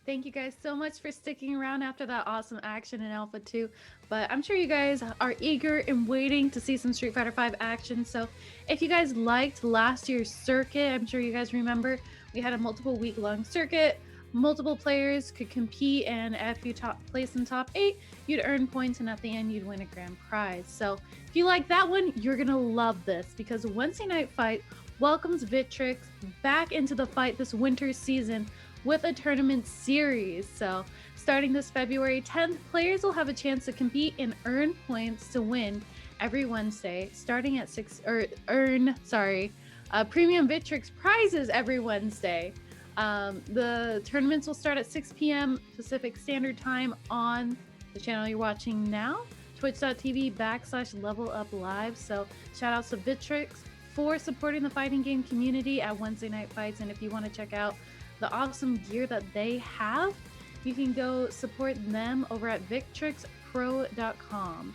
Thank you guys so much for sticking around after that awesome action in Alpha 2. But I'm sure you guys are eager and waiting to see some Street Fighter 5 action. So if you guys liked last year's circuit, I'm sure you guys remember we had a multiple week-long circuit. Multiple players could compete, and if you place in top 8, you'd earn points, and at the end, you'd win a grand prize. So if you like that one, you're going to love this, because Wednesday Night Fight welcomes Victrix back into the fight this winter season with a tournament series. So starting this February 10th, players will have a chance to compete and earn points to win every Wednesday, starting at premium Victrix prizes every Wednesday. The tournaments will start at 6 p.m. Pacific Standard Time on the channel you're watching now, twitch.tv/leveluplive. So shout out to Victrix for supporting the fighting game community at Wednesday Night Fights. And if you want to check out the awesome gear that they have, you can go support them over at victrixpro.com.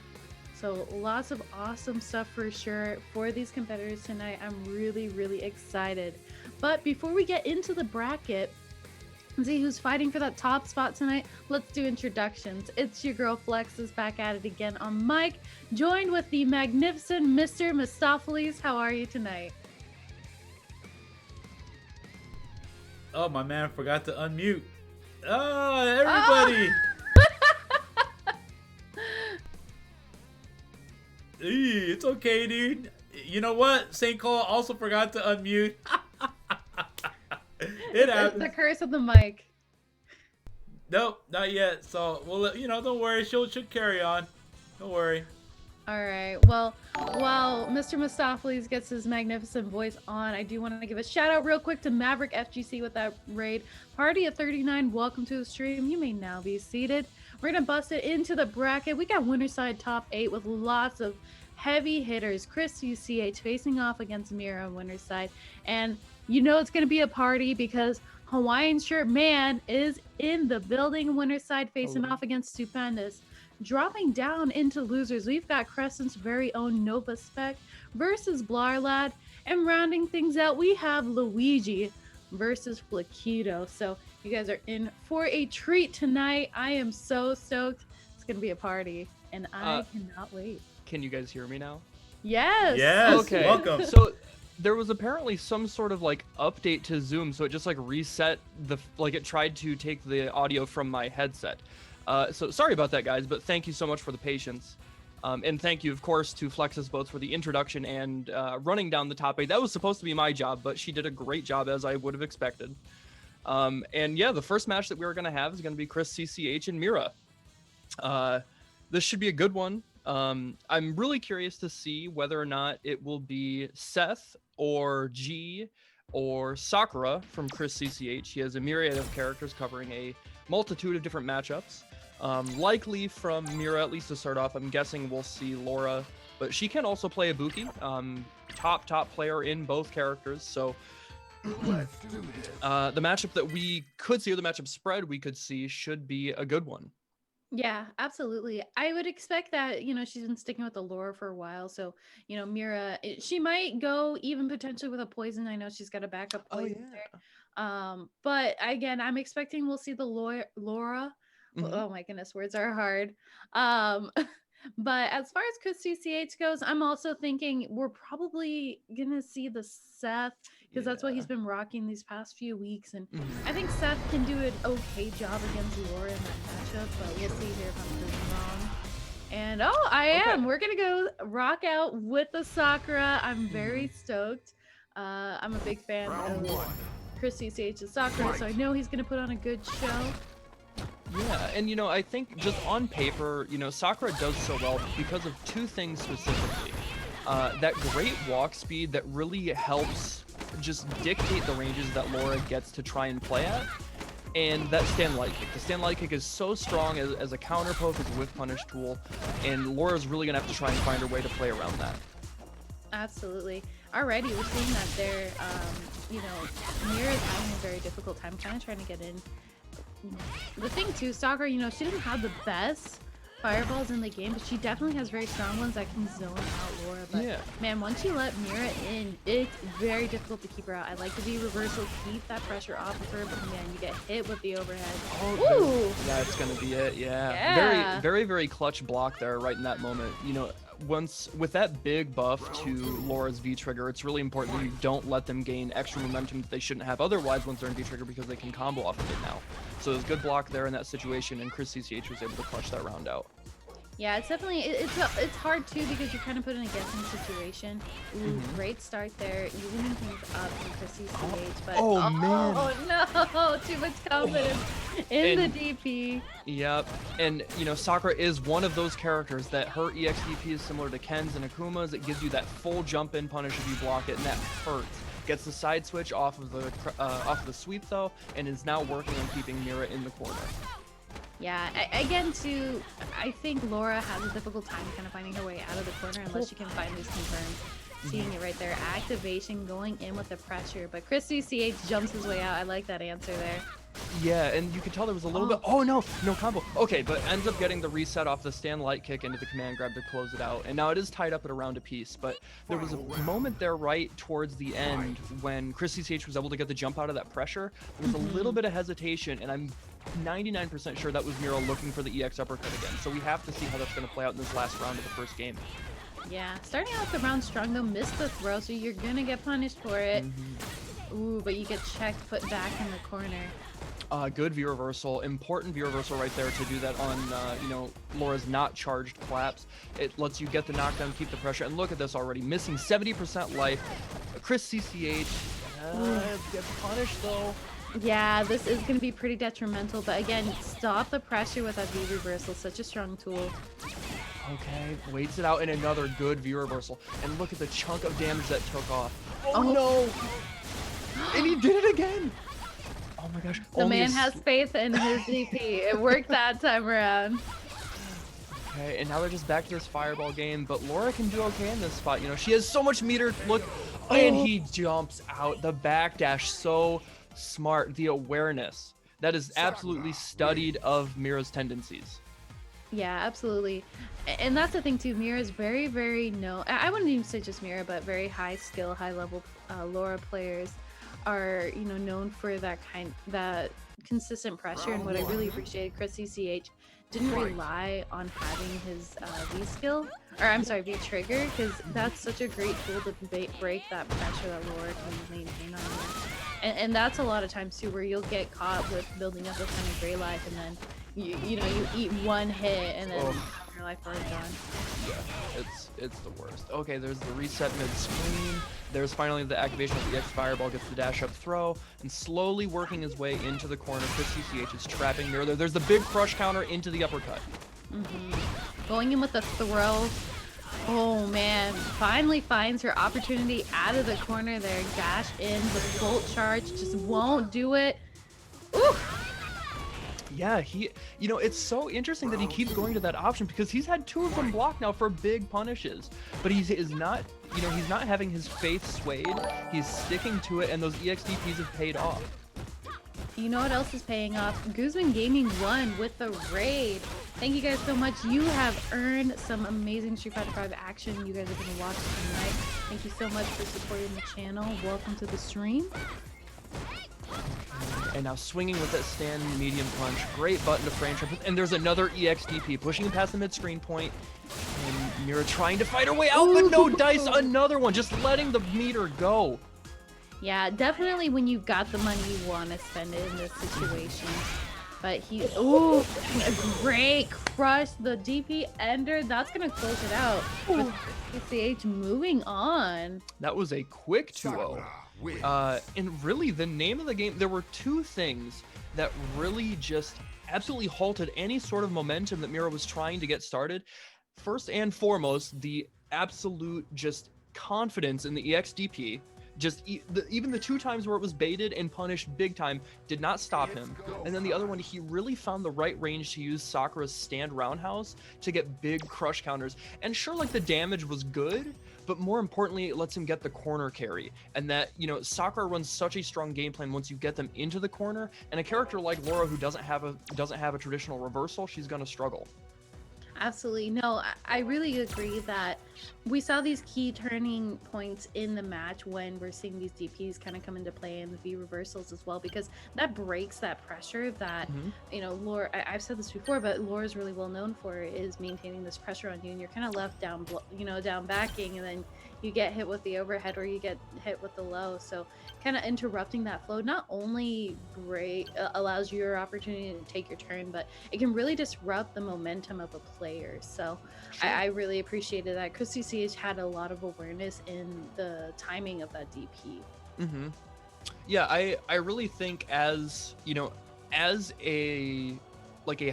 So lots of awesome stuff for sure for these competitors tonight. I'm really excited. But before we get into the bracket and see who's fighting for that top spot tonight, let's do introductions. It's your girl Flex is back at it again on mic, joined with the magnificent Mr. Mistopheles. How are you tonight? Oh, my man forgot to unmute. Oh, everybody. It's okay, dude. You know what? St. Cole also forgot to unmute. It happens. The curse of the mic. Nope, not yet. So, well, don't worry. She'll carry on. Don't worry. All right. Well, while Mr. Mistopheles gets his magnificent voice on, I do want to give a shout out real quick to Maverick FGC with that raid. Party of 39, welcome to the stream. You may now be seated. We're going to bust it into the bracket. We got winner side top 8 with lots of heavy hitters. Chris UCH facing off against Mira on winner side. And you know it's going to be a party because Hawaiian Shirt Man is in the building. Winner side facing off against Stupendous. Dropping down into losers, we've got Crescent's very own Nova Spec versus Blarlad. And rounding things out, we have Luigi versus Flaquito. So you guys are in for a treat tonight. I am so stoked. It's going to be a party, and I cannot wait. Can you guys hear me now? Yes. Yes. Okay. Welcome. So there was apparently some sort of like update to Zoom, so it just like reset it tried to take the audio from my headset. So sorry about that, guys, but thank you so much for the patience. And thank you, of course, to Flexus both for the introduction and running down the top 8. That was supposed to be my job, but she did a great job, as I would have expected. And yeah, the first match that we were going to have is going to be Chris CCH and Mira. This should be a good one. I'm really curious to see whether or not it will be Seth or G or Sakura from Chris CCH. He has a myriad of characters covering a multitude of different matchups. Likely from Mira, at least to start off, I'm guessing we'll see Laura, but she can also play Ibuki. Top player in both characters. So the matchup that we could see, or the matchup spread we could see, should be a good one. Yeah, absolutely. I would expect that, she's been sticking with the Laura for a while. So, Mira, she might go even potentially with a poison. I know she's got a backup poison there. But again, I'm expecting we'll see the Laura. Mm-hmm. Oh my goodness, words are hard. But as far as Chris CCH goes, I'm also thinking we're probably going to see the Seth, because that's what he's been rocking these past few weeks. And I think Seth can do an okay job against Laura in that matchup, but we'll see here if I'm proven wrong. And I am. We're going to go rock out with the Sakura. I'm very stoked. I'm a big fan of Chris CCH's Sakura, so I know he's going to put on a good show. Yeah, and I think just on paper, Sakura does so well because of two things specifically. That great walk speed that really helps just dictate the ranges that Laura gets to try and play at, and that stand light kick. The stand light kick is so strong as a counter poke, as a whiff punish tool, and Laura's really gonna have to try and find her way to play around that. Absolutely. Already, we're seeing that there. Mira's having a very difficult time kind of trying to get in. The thing too, Sakura, she didn't have the best fireballs in the game, but she definitely has very strong ones that can zone out Laura. But Yeah. man, once you let Mira in, it's very difficult to keep her out. I like the V reversal, keep that pressure off of her, but man, you get hit with the overhead. Ooh! That's gonna be it. Yeah. Yeah. Very clutch block there right in that moment. You know, once with that big buff to Laura's V trigger, it's really important that you don't let them gain extra momentum that they shouldn't have otherwise once they're in V trigger, because they can combo off of it now. So there's good block there in that situation, and Chris CCH was able to clutch that round out. Yeah, it's definitely it's hard too because you're kind of put in a guessing situation. Ooh, great start there, evening things up from Chris CCH, but oh man, oh no, too much confidence in the DP. Yep, and you know, Sakura is one of those characters that her EXDP is similar to Ken's and Akuma's. It gives you that full jump in punish if you block it, and that hurts. Gets the side switch off of the sweep though, and is now working on keeping Mira in the corner. Yeah, again too, I think Laura has a difficult time kind of finding her way out of the corner unless she can find these confirms. Seeing it right there, activation going in with the pressure, but Chris CCH jumps his way out. I like that answer there. Yeah, and you could tell there was a little bit. Oh no, no combo. Okay, but ends up getting the reset off the stand light kick into the command grab to close it out. And now it is tied up at a round apiece. But there was a moment there right towards the end when Chris CCH was able to get the jump out of that pressure. There was a little bit of hesitation, and I'm 99% sure that was Mira looking for the EX uppercut again. So we have to see how that's going to play out in this last round of the first game. Yeah, starting out the round strong though, missed the throw, so you're gonna get punished for it. Ooh, but you get checked, put back in the corner. Good V reversal, important V reversal right there to do that on, you know, Laura's not charged collapse. It lets you get the knockdown, keep the pressure, and look at this already, missing 70% life. Chris CCH gets punished though. Yeah, this is going to be pretty detrimental, but again, stop the pressure with that V reversal, such a strong tool. Okay, waits it out, and another good V reversal. And look at the chunk of damage that took off. Oh no! And he did it again! Oh my gosh. The man has faith in his DP. It worked that time around. Okay, and now they're just back to this fireball game, but Laura can do okay in this spot. You know, she has so much meter. Look, and he jumps out. The backdash, so smart. The awareness. That is absolutely studied of Mira's tendencies. Yeah, absolutely. And that's the thing too, Mira is very, I wouldn't even say just Mira, but very high skill, high level Laura players are, you know, known for that consistent pressure. And what I really appreciated, Chris CCH didn't rely on having his V skill, or I'm sorry, V trigger, because that's such a great tool to break that pressure that Laura can maintain on you. And that's a lot of times too, where you'll get caught with building up a ton of gray life, and then you know, you eat one hit and then your life bar is gone. Yeah, it's the worst. Okay, there's the reset mid-screen. There's finally the activation of the EX Fireball, gets the dash up throw, and slowly working his way into the corner. Chris CCH is trapping Mira there. There's the big crush counter into the uppercut. Going in with the throw. Oh man, finally finds her opportunity out of the corner there. Dash in, the full charge just won't do it. Ooh. Yeah, you know, it's so interesting that he keeps going to that option because he's had 2 of them blocked now for big punishes, but he is not, you know, he's not having his faith swayed. He's sticking to it, and those EXDPs have paid off. You know what else is paying off? Guzman Gaming won with the raid. Thank you guys so much. You have earned some amazing Street Fighter 5 action. You guys are going to watch tonight. Thank you so much for supporting the channel. Welcome to the stream. And now swinging with that stand medium punch. Great button to frame trap. And there's another EXDP pushing him past the mid-screen point. And Mira trying to fight her way out, but no dice. Another one, just letting the meter go. Yeah, definitely when you've got the money, you want to spend it in this situation. But he, ooh, a great crush. The DP ender, that's going to close it out. With CCH moving on. That was a quick 2-0. And really, the name of the game, there were 2 things that really just absolutely halted any sort of momentum that Mira was trying to get started. First and foremost, the absolute just confidence in the EXDP. Just even the 2 times where it was baited and punished big time did not stop him. And then the other one, he really found the right range to use Sakura's stand roundhouse to get big crush counters. And sure, like, the damage was good, but more importantly, it lets him get the corner carry. And that, you know, Sakura runs such a strong game plan once you get them into the corner. And a character like Laura, who doesn't have a traditional reversal, she's gonna struggle. Absolutely. No, I really agree that we saw these key turning points in the match when we're seeing these DPs kind of come into play and the V reversals as well, because that breaks that pressure that, you know, Lore, I've said this before, but Lore is really well known for is maintaining this pressure on you, and you're kind of left down, you know, down backing, and then you get hit with the overhead or you get hit with the low. So kind of interrupting that flow not only allows you your opportunity to take your turn, but it can really disrupt the momentum of a player. So I really appreciated that. Christy CH had a lot of awareness in the timing of that DP. Yeah, I really think, as you know, as a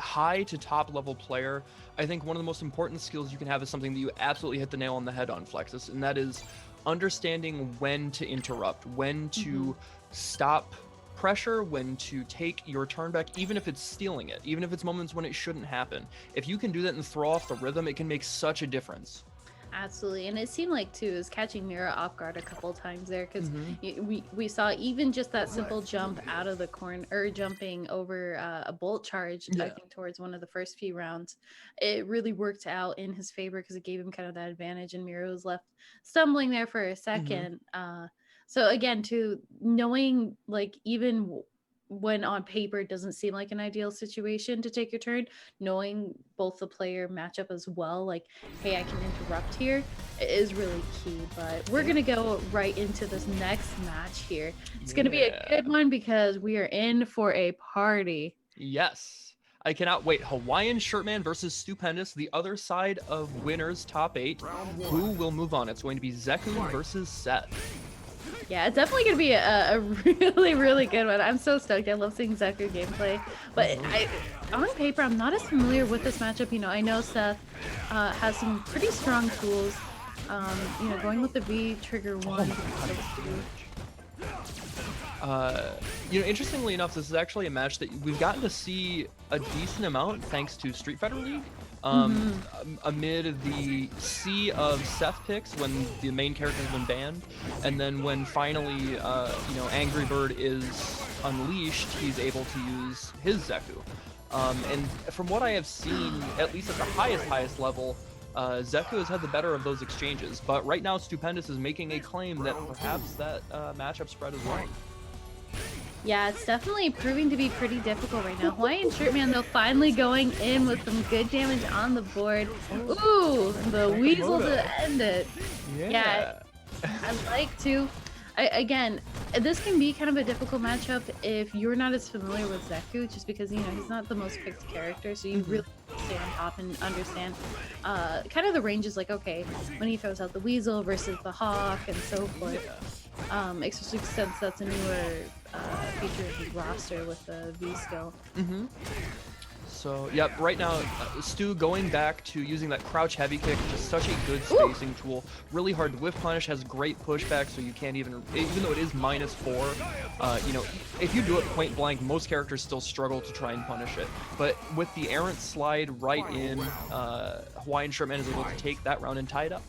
high to top level player, I think one of the most important skills you can have is something that you absolutely hit the nail on the head on, Flexus, and that is understanding when to interrupt, when to stop pressure, when to take your turn back, even if it's stealing it, even if it's moments when it shouldn't happen. If you can do that and throw off the rhythm, it can make such a difference. Absolutely, and it seemed like too is catching Mira off guard a couple times there, because we saw even just that simple jump out of the corner, or jumping over a bolt charge, I think towards one of the first few rounds, it really worked out in his favor because it gave him kind of that advantage, and Mira was left stumbling there for a second. So again, too, knowing like even when on paper it doesn't seem like an ideal situation to take your turn, knowing both the player matchup as well, like, hey, I can interrupt here, is really key. But we're gonna go right into this next match here. It's gonna be a good one because we are in for a party. Yes, I cannot wait. Hawaiian Shirtman versus Stupendous, the other side of winners top 8. Who will move on? It's going to be Zeku versus Seth. Yeah, it's definitely gonna be a really, really good one. I'm so stoked. I love seeing Zeku gameplay, but on paper, I'm not as familiar with this matchup. You know, I know Seth has some pretty strong tools. You know, going with the V trigger one. You know, interestingly enough, this is actually a match that we've gotten to see a decent amount thanks to Street Fighter League. Amid the sea of Seth picks when the main character has been banned, and then when finally, you know, Angry Bird is unleashed, he's able to use his Zeku. And from what I have seen, at least at the highest level, Zeku has had the better of those exchanges. But right now, Stupendous is making a claim that perhaps that matchup spread is wrong. Yeah, it's definitely proving to be pretty difficult right now. Hawaiian Shirtman, though, finally going in with some good damage on the board. Ooh, the weasel to end it. Yeah, I like to. Again, this can be kind of a difficult matchup if you're not as familiar with Zeku, just because, you know, he's not the most picked character, so you really stay on top and understand kind of the ranges, like, okay, when he throws out the weasel versus the hawk and so forth. Especially since that's a newer feature of the roster with the V skill. So, yep, right now, Stu going back to using that crouch heavy kick, just such a good spacing tool. Really hard to whiff punish, has great pushback, so you can't even though it is -4, you know, if you do it point blank, most characters still struggle to try and punish it. But with the errant slide right in, Hawaiian Shirtman is able to take that round and tie it up.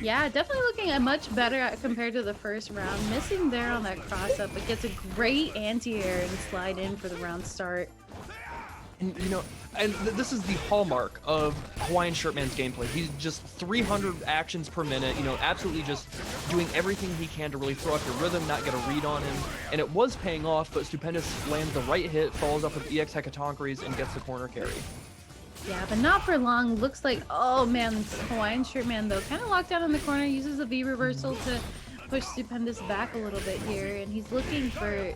Yeah, definitely looking at much better compared to the first round. Missing there on that cross up, but gets a great anti-air and slide in for the round start. And, you know, and this is the hallmark of Hawaiian Shirtman's gameplay. He's just 300 actions per minute, you know, absolutely just doing everything he can to really throw off your rhythm, not get a read on him. And it was paying off, but Stupendous lands the right hit, follows up with EX Hecatoncheires, and gets the corner carry. Yeah, but not for long. Looks like, oh man, Hawaiian Shirtman, though, kind of locked down in the corner, uses the V reversal to push Stupendous back a little bit here, and he's looking for,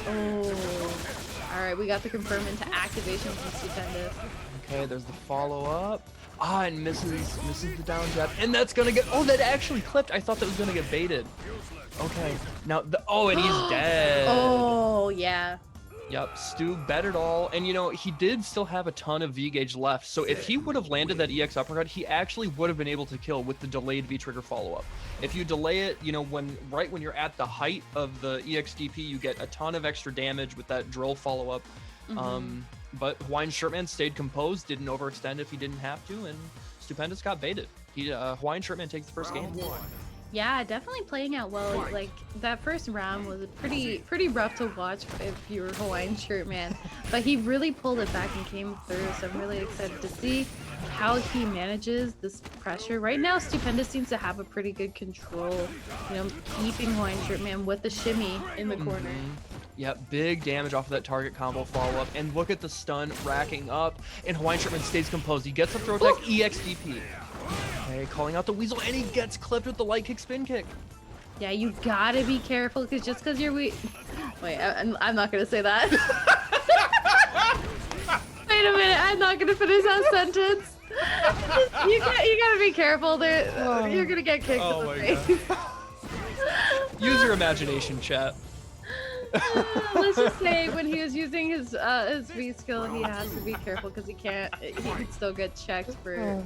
all right, we got the confirm into activation from Stupendous. Okay, there's the follow-up. And misses the down jab, and that's gonna get, that actually clipped. I thought that was gonna get baited. Okay, now, and he's dead. Oh, yeah. Yep, Stu bet it all, and you know, he did still have a ton of V-gauge left, so if he would have landed that EX uppercut, he actually would have been able to kill with the delayed V-trigger follow-up. If you delay it, you know, right when you're at the height of the EX DP, you get a ton of extra damage with that drill follow-up. But Hawaiian Shirtman stayed composed, didn't overextend if he didn't have to, and Stupendous got baited. Hawaiian Shirtman takes the first game. Yeah, definitely playing out well. Like, that first round was pretty rough to watch if you were Hawaiian Shirtman, but he really pulled it back and came through, so I'm really excited to see how he manages this pressure. Right now, Stupendous seems to have a pretty good control, you know, keeping Hawaiian Shirt Man with the shimmy in the corner. Yep, big damage off of that target combo follow-up. And look at the stun racking up. And Hawaiian Shirtman stays composed. He gets a throw tech EXDP. Okay, calling out the Weasel, and he gets clipped with the light kick spin kick. Yeah, you gotta be careful, because just because you're weak... Wait, I'm not gonna say that. Wait a minute, I'm not gonna finish that sentence. You gotta be careful. You're gonna get kicked in the face. Use your imagination, chat. Let's just say when he was using his V skill, he has to be careful because he could still get checked for.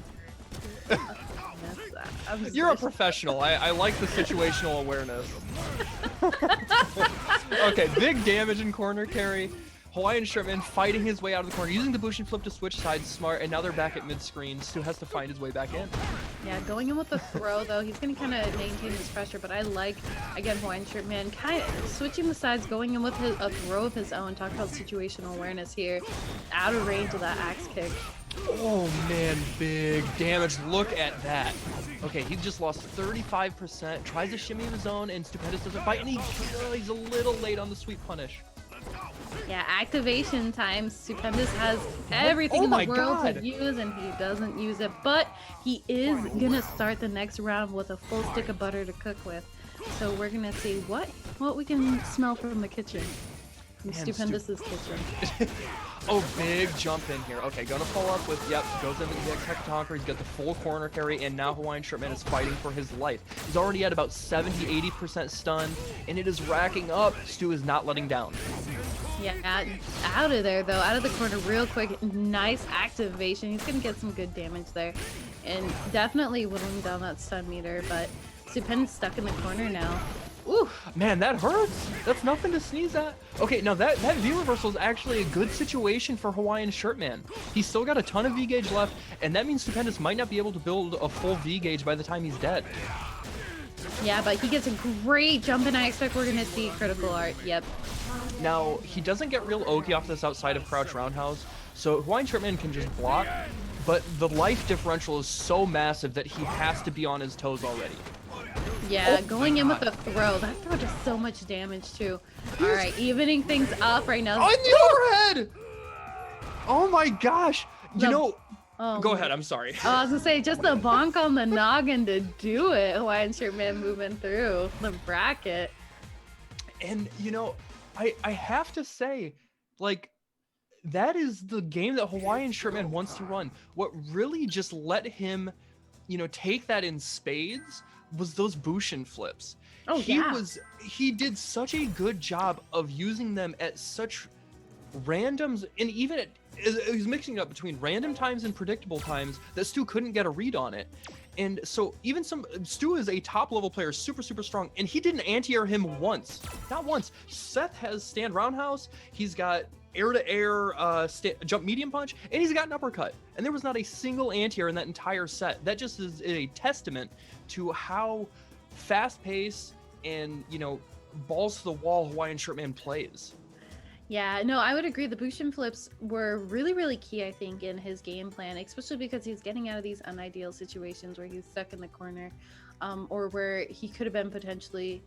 You're a professional. I like the situational awareness. Okay, big damage in corner carry. Hawaiian Shirtman fighting his way out of the corner, using the Bushin flip to switch sides, smart, and now they're back at mid-screen. Stu has to find his way back in. Yeah, going in with the throw, though, he's going to kind of maintain his pressure, but I like, again, Hawaiian Shirtman kind of switching the sides, going in with a throw of his own. Talk about situational awareness here, out of range of that axe kick. Oh man, big damage. Look at that. Okay, he just lost 35%, tries to shimmy of his own, and Stupendous doesn't fight, and he's a little late on the sweep punish. Yeah, activation time. Stupendous has everything in the world to use, and he doesn't use it. But he is gonna start the next round with a full stick of butter to cook with. So we're gonna see what we can smell from the kitchen, from Stupendous's kitchen. Oh, big jump in here. Okay, gonna follow up with, yep, goes into the Hector. He's got the full corner carry, and now Hawaiian Shirtman is fighting for his life. He's already at about 70-80% stun, and it is racking up. Stu is not letting down. Yeah, out of there, though. Out of the corner real quick. Nice activation. He's gonna get some good damage there. And definitely whittling down that stun meter, but Stupendous stuck in the corner now. Ooh, man, that hurts. That's nothing to sneeze at. Okay, now that V reversal is actually a good situation for Hawaiian Shirtman. He's still got a ton of V gauge left, and that means Stupendous might not be able to build a full V gauge by the time he's dead. Yeah, but he gets a great jump, and I expect we're gonna see critical art. Yep. Now, he doesn't get real okie off this outside of crouch roundhouse, so Hawaiian Shirtman can just block, but the life differential is so massive that he has to be on his toes already. Yeah, going in with a throw. That throw does so much damage, too. Alright, evening things up right now. On the overhead! Oh my gosh! You know... Oh, go ahead, I'm sorry. I was gonna say, just a bonk on the noggin to do it. Hawaiian Shirtman moving through the bracket. And, you know, I have to say, like, that is the game that Hawaiian Shirtman wants to run. What really just let him, you know, take that in spades was those Bushin flips. Oh, He did such a good job of using them at such randoms, and even he was mixing it up between random times and predictable times that Stu couldn't get a read on it. And so even Stu is a top level player, super strong, and he didn't anti-air him once. Not once. Seth has stand roundhouse, he's got air-to-air jump medium punch, and he's got an uppercut. And there was not a single anti-air in that entire set. That just is a testament to how fast-paced and, you know, balls to the wall Hawaiian Shirtman plays. Yeah, no, I would agree. The Bushin flips were really key, I think, in his game plan, especially because he's getting out of these unideal situations where he's stuck in the corner, or where he could have been potentially,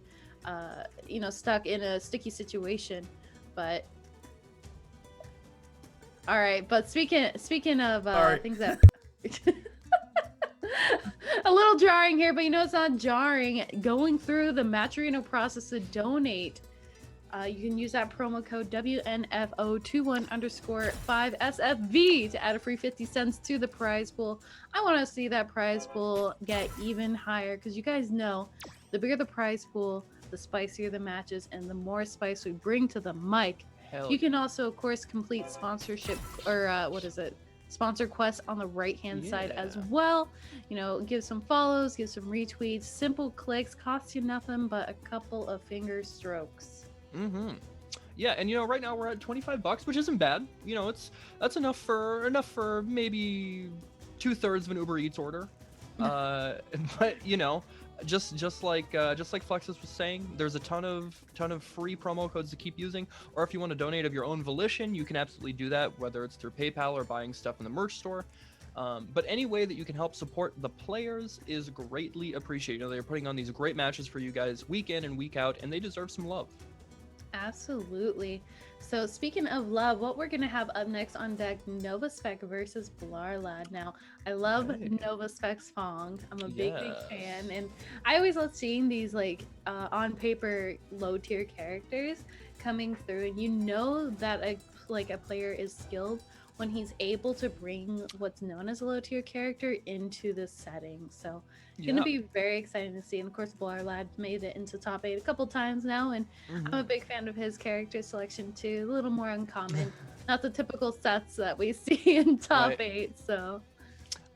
you know, stuck in a sticky situation. But all right, but speaking of things that a little jarring here, but you know it's not jarring. Going through the Matcherino process to donate. You can use that promo code WNF2021_5SFV to add a free 50 cents to the prize pool. I want to see that prize pool get even higher because you guys know the bigger the prize pool, the spicier the matches, and the more spice we bring to the mic. You can also, of course, complete sponsorship or sponsor quests on the right-hand side as well. You know, give some follows, give some retweets, simple clicks, cost you nothing but a couple of finger strokes. Yeah, and you know, right now we're at $25, which isn't bad. You know, that's enough for maybe 2/3 of an Uber Eats order. But you know, just like Flexus was saying, there's a ton of free promo codes to keep using. Or if you want to donate of your own volition, you can absolutely do that, whether it's through PayPal or buying stuff in the merch store. But any way that you can help support the players is greatly appreciated. You know, they're putting on these great matches for you guys week in and week out, and they deserve some love. Absolutely. So speaking of love, what we're gonna have up next on deck, Novaspec versus Blarlad. Now, I love Novaspec's Fong. I'm a big fan, and I always love seeing these like on paper low tier characters coming through, and you know that a player is skilled when he's able to bring what's known as a low tier character into this setting. So it's gonna be very exciting to see. And of course, Blarlad made it into top 8 a couple times now, and I'm a big fan of his character selection too. A little more uncommon, not the typical sets that we see in top 8. So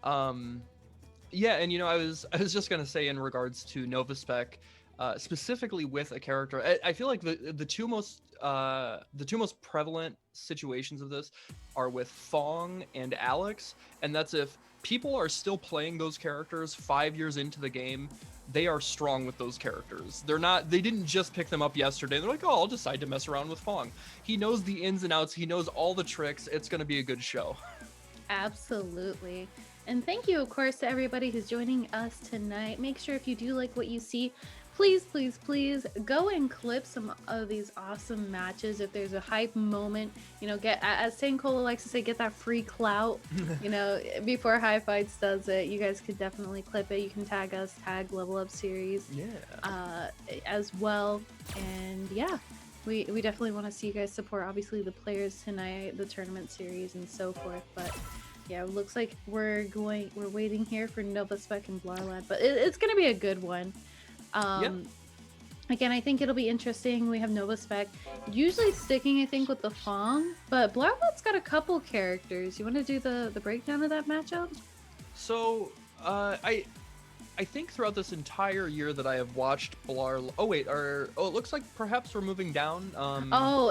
yeah, and you know, I was just gonna say in regards to Novaspec, specifically with a character, I feel like the two most prevalent situations of this are with Fong and Alex, and that's if people are still playing those characters 5 years into the game. They are strong with those characters. They didn't just pick them up yesterday. They're like, oh, I'll decide to mess around with Fong. He knows the ins and outs. He knows all the tricks. It's going to be a good show. Absolutely. And thank you, of course, to everybody who's joining us tonight. Make sure if you do like what you see, please, please, please go and clip some of these awesome matches. If there's a hype moment, you know, as St. Cola likes to say, get that free clout, you know, before High Fights does it. You guys could definitely clip it. You can tag us, tag Level Up Series as well. And yeah, we definitely want to see you guys support, obviously, the players tonight, the tournament series, and so forth. But yeah, it looks like we're waiting here for Novaspec and Blarlad, but it's going to be a good one. Again, I think it'll be interesting. We have Novaspec usually sticking, I think, with the Fong, but Blarlad's got a couple characters. You want to do the breakdown of that matchup? So, I think throughout this entire year that I have watched Blarlad. It looks like perhaps we're moving down.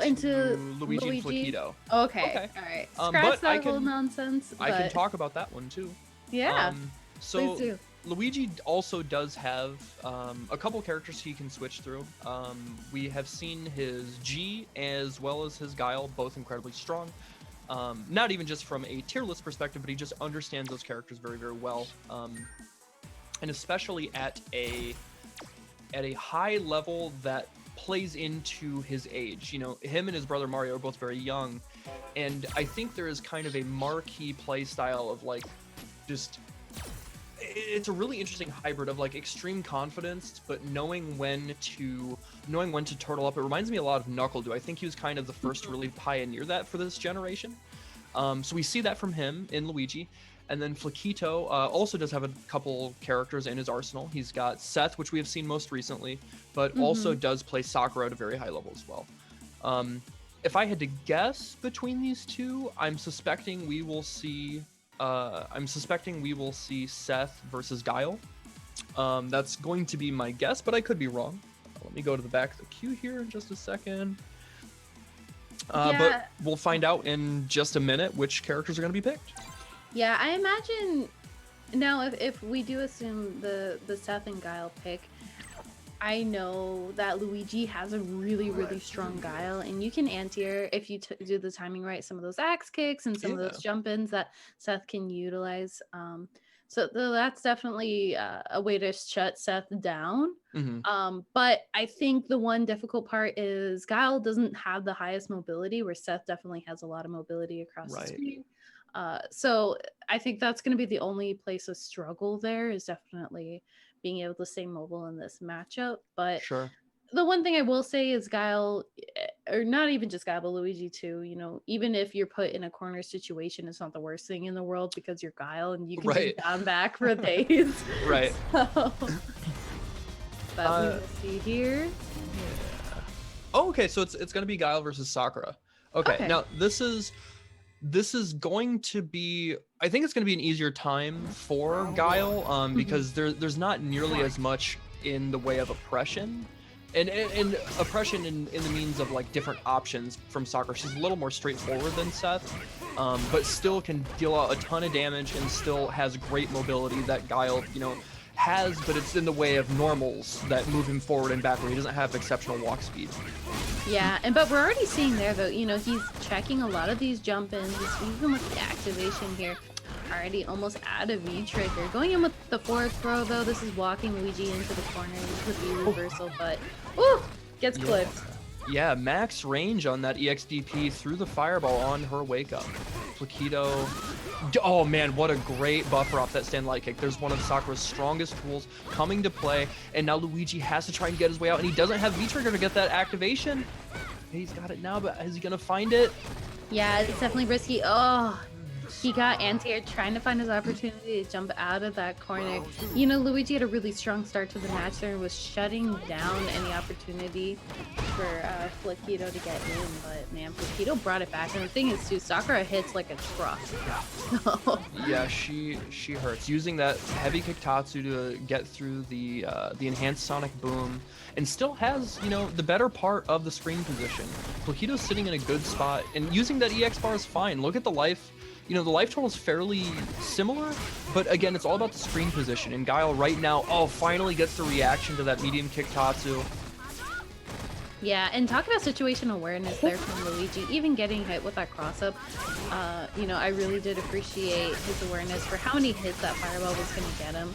Into Luigi and Flaquito. Okay. All right. Scratch that whole nonsense. I can talk about that one too. Yeah. So please do. Luigi also does have a couple characters he can switch through. We have seen his G as well as his Guile, both incredibly strong. Not even just from a tier list perspective, but he just understands those characters very, very well. And especially at a high level that plays into his age. You know, him and his brother Mario are both very young, and I think there is kind of a marquee play style of like just. It's a really interesting hybrid of like extreme confidence, but knowing when to turtle up. It reminds me a lot of NorCal. I think he was kind of the first to really pioneer that for this generation. So we see that from him in Luigi. And then Flaquito also does have a couple characters in his arsenal. He's got Seth, which we have seen most recently, but also does play Sakura at a very high level as well. If I had to guess between these two, I'm suspecting we will see Seth versus Guile. That's going to be my guess, but I could be wrong. Let me go to the back of the queue here in just a second. But we'll find out in just a minute which characters are going to be picked. Yeah, I imagine now if we do assume the Seth and Guile pick, I know that Luigi has a really, really strong Guile, and you can anti-air if you do the timing right, some of those axe kicks and some of those jump-ins that Seth can utilize. So that's definitely a way to shut Seth down. But I think the one difficult part is Guile doesn't have the highest mobility, where Seth definitely has a lot of mobility across the screen. So I think that's going to be the only place of struggle there, is definitely being able to stay mobile in this matchup. But the one thing I will say is Guile, or not even just Guile, but Luigi too, you know, even if you're put in a corner situation, it's not the worst thing in the world because you're Guile and you can be down back for days. So, but we will see here. Oh, okay, so it's going to be Guile versus Sakura. Okay, now this is going to be, I think it's going to be an easier time for Guile, because there's not nearly as much in the way of oppression. And oppression in the means of like different options from Sakura. She's a little more straightforward than Seth, but still can deal out a ton of damage and still has great mobility that Guile, you know, has, but it's in the way of normals that move him forward and backward. He doesn't have exceptional walk speed. Yeah, but we're already seeing there though, you know, he's checking a lot of these jump ins, even with the activation here. already almost out of V-trigger. Going in with the forward throw though, this is walking Luigi into the corner. This could be reversal, but ooh, gets clipped. Yeah, max range on that EXDP through the fireball on her wake up. Flaquito. Oh man, what a great buffer off that stand light kick. There's one of Sakura's strongest tools coming to play, and now Luigi has to try and get his way out, and he doesn't have V-trigger to get that activation. He's got it now, but is he gonna find it? Yeah, it's definitely risky. Oh, he got anti-air trying to find his opportunity to jump out of that corner. You know, Luigi had a really strong start to the match there and was shutting down any opportunity for Flaquito to get in, but man, Flaquito brought it back. And the thing is too, Sakura hits like a truck. Yeah, she hurts. Using that heavy kick Tatsu to get through the enhanced sonic boom, and still has, you know, the better part of the screen position. Flaquito's sitting in a good spot, and using that EX bar is fine. Look at the life. You know, the life total is fairly similar, but again, it's all about the screen position. And Guile right now, oh, finally gets the reaction to that medium kick Tatsu. Yeah, and talk about situation awareness there from Luigi, even getting hit with that cross-up. You know, I really did appreciate his awareness for how many hits that fireball was going to get him,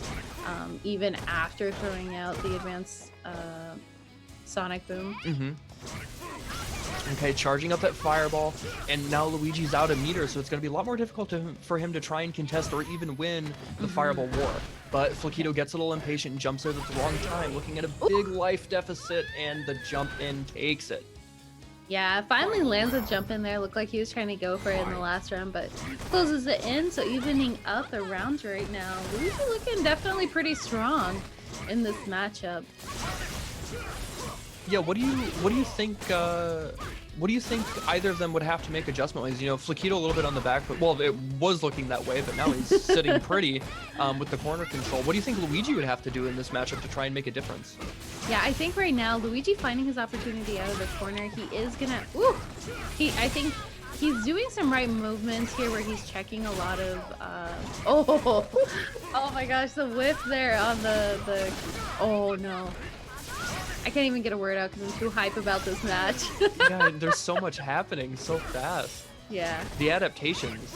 even after throwing out the advanced sonic boom. Okay, charging up that fireball, and now Luigi's out a meter, so it's going to be a lot more difficult for him to try and contest or even win the fireball war. But Flaquito gets a little impatient and jumps out at the wrong time, looking at a big life deficit, and the jump in takes it. Yeah, finally lands a jump in there. Looked like he was trying to go for it in the last round, but closes it in, so evening up the rounds right now. Luigi looking definitely pretty strong in this matchup. Yeah, what do you think? What do you think either of them would have to make adjustment-wise? You know, Flaquito a little bit on the back foot. Well, it was looking that way, but now he's sitting pretty with the corner control. What do you think Luigi would have to do in this matchup to try and make a difference? Yeah, I think right now Luigi finding his opportunity out of the corner, he is gonna. Ooh, I think he's doing some right movements here where he's checking a lot of. Oh my gosh, the whiff there on the. Oh no. I can't even get a word out because I'm too hype about this match. Yeah, there's so much happening so fast. Yeah. The adaptations.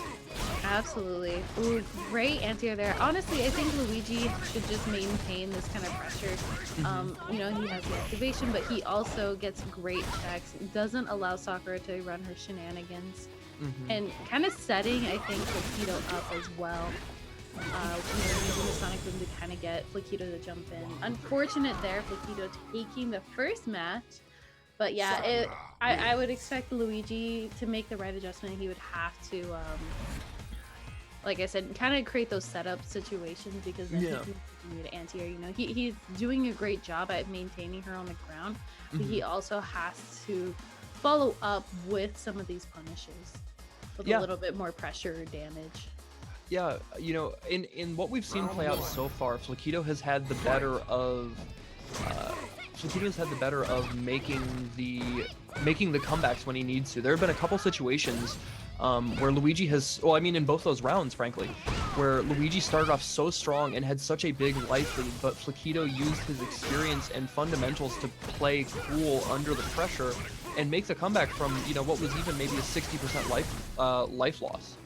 Absolutely. Ooh, great anti-air there. Honestly, I think Luigi should just maintain this kind of pressure. You know, he has the activation, but he also gets great checks. Doesn't allow Sakura to run her shenanigans. And kind of setting, I think, Flaquito up as well. You know, using the sonic boom to kind of get Flaquito to jump in. Unfortunate there, Flaquito taking the first match. But yeah, I would expect Luigi to make the right adjustment. He would have to, like I said, kind of create those setup situations, because then he can continue to anti-air. You know, he's doing a great job at maintaining her on the ground, but he also has to follow up with some of these punishes with a little bit more pressure or damage. Yeah, you know, in what we've seen play out so far, Flaquito has had the better of making the comebacks when he needs to. There have been a couple situations where Luigi has, well, I mean, in both those rounds, frankly, where Luigi started off so strong and had such a big life lead, but Flaquito used his experience and fundamentals to play cool under the pressure and make the comeback from, you know, what was even maybe a 60% life loss.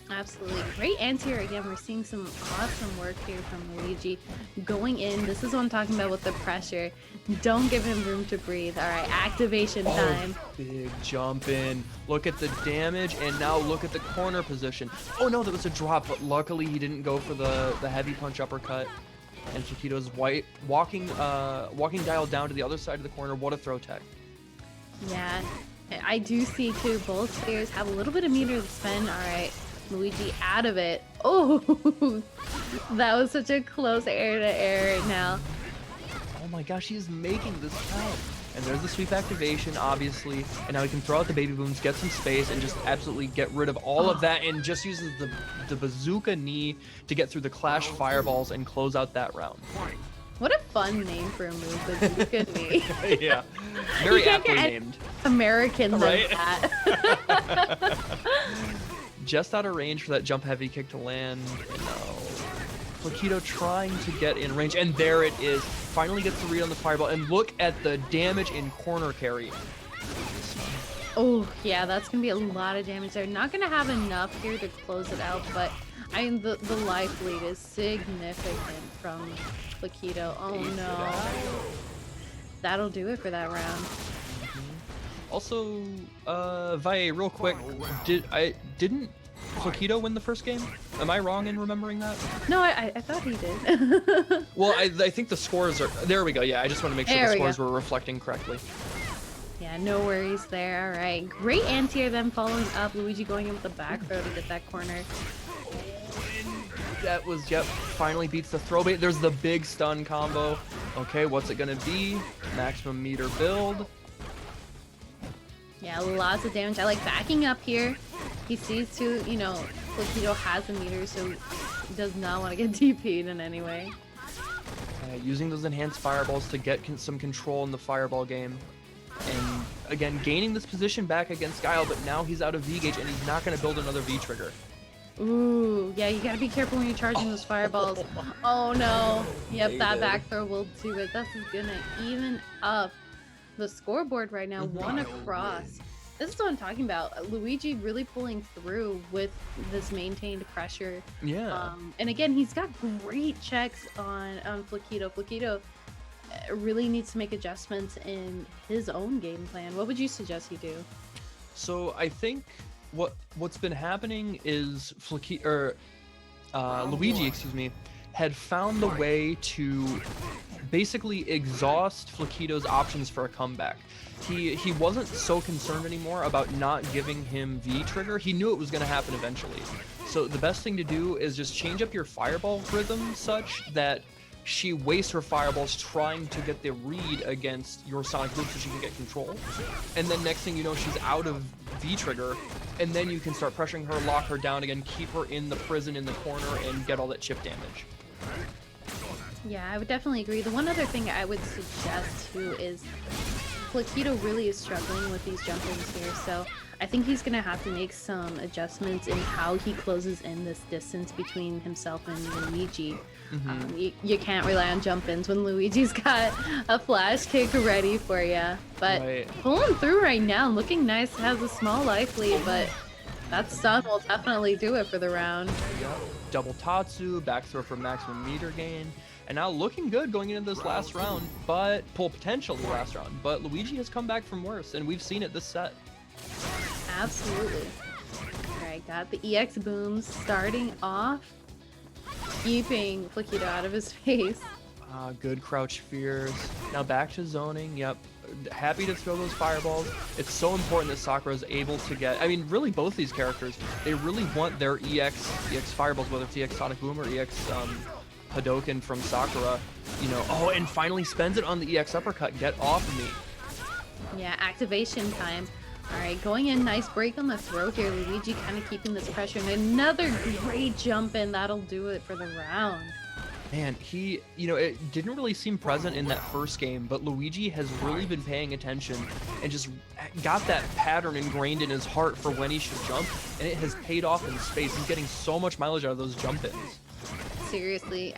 Absolutely. Great anti-air again. We're seeing some awesome work here from Luigi. Going in, this is what I'm talking about with the pressure. Don't give him room to breathe. All right, activation time. Big jump in. Look at the damage, and now look at the corner position. Oh no, that was a drop, but luckily he didn't go for the heavy punch uppercut. And Flaquito's walking Guile down to the other side of the corner. What a throw tech. Yeah, I do see too. Both players have a little bit of meter to spend. All right. Luigi out of it. Oh, that was such a close air to air right now. Oh my gosh, he's making this count. And there's the sweep activation, obviously. And now he can throw out the baby booms, get some space, and just absolutely get rid of all of that, and just uses the bazooka knee to get through the clash fireballs and close out that round. What a fun name for a move, bazooka knee. Yeah, very aptly named. American than right? that. Just out of range for that jump heavy kick to land. No. Flaquito trying to get in range, and there it is. Finally gets the read on the fireball, and look at the damage in corner carry. Oh, yeah, that's going to be a lot of damage there. Not going to have enough here to close it out, but I mean, the life lead is significant from Flaquito. Oh no. That'll do it for that round. Also, Valle, real quick, didn't Flaquito win the first game? Am I wrong in remembering that? No, I thought he did. Well, I think the scores are... There we go, yeah, I just want to make sure the scores were reflecting correctly. Yeah, no worries there. All right, great anti-air then following up. Luigi going in with the back throw to get that corner. That was, yep, finally beats the throw bait. There's the big stun combo. Okay, what's it gonna be? Maximum meter build. Yeah, lots of damage. I like backing up here. He sees too, you know, Flaquito has a meter, so he does not want to get DP'd in any way. Using those enhanced fireballs to get some control in the fireball game. And again, gaining this position back against Guile, but now he's out of V-Gauge and he's not going to build another V-Trigger. Ooh, yeah, you gotta be careful when you're charging those fireballs. Oh no. Yep, that back throw will do it. This is gonna even up the scoreboard right now, one across. This is what I'm talking about. Luigi really pulling through with this maintained pressure. Yeah. And again, he's got great checks on Flaquito. Flaquito really needs to make adjustments in his own game plan. What would you suggest he do? So I think what's been happening is Luigi, excuse me, had found the way to basically exhaust Flaquito's options for a comeback. He wasn't so concerned anymore about not giving him V-Trigger. He knew it was going to happen eventually. So the best thing to do is just change up your fireball rhythm such that she wastes her fireballs trying to get the read against your Sonic Boom so she can get control. And then next thing you know, she's out of V-Trigger, and then you can start pressuring her, lock her down again, keep her in the prison in the corner, and get all that chip damage. Yeah, I would definitely agree. The one other thing I would suggest too is Flaquito really is struggling with these jump-ins here, so I think he's going to have to make some adjustments in how he closes in this distance between himself and Luigi. You can't rely on jump-ins when Luigi's got a flash kick ready for you. But pulling through right now, looking nice, has a small life lead, but that stun will definitely do it for the round. Double Tatsu, back throw for maximum meter gain. And now looking good going into this last round, but potentially last round. But Luigi has come back from worse, and we've seen it this set. Absolutely. Alright, got the EX booms starting off, keeping Flaquito out of his face. Good crouch fears. Now back to zoning, yep. Happy to throw those fireballs. It's so important that Sakura is able to get, I mean, really both these characters, they really want their EX fireballs, whether it's EX Sonic Boom or EX Hadoken from Sakura, you know. Oh, and finally spends it on the EX uppercut. Get off of me. Yeah, activation time. Alright, going in, nice break on the throat here. Luigi kind of keeping this pressure, and another great jump in. That'll do it for the round. Man, he, you know, it didn't really seem present in that first game, but Luigi has really been paying attention and just got that pattern ingrained in his heart for when he should jump, and it has paid off in space. He's getting so much mileage out of those jump-ins. Seriously,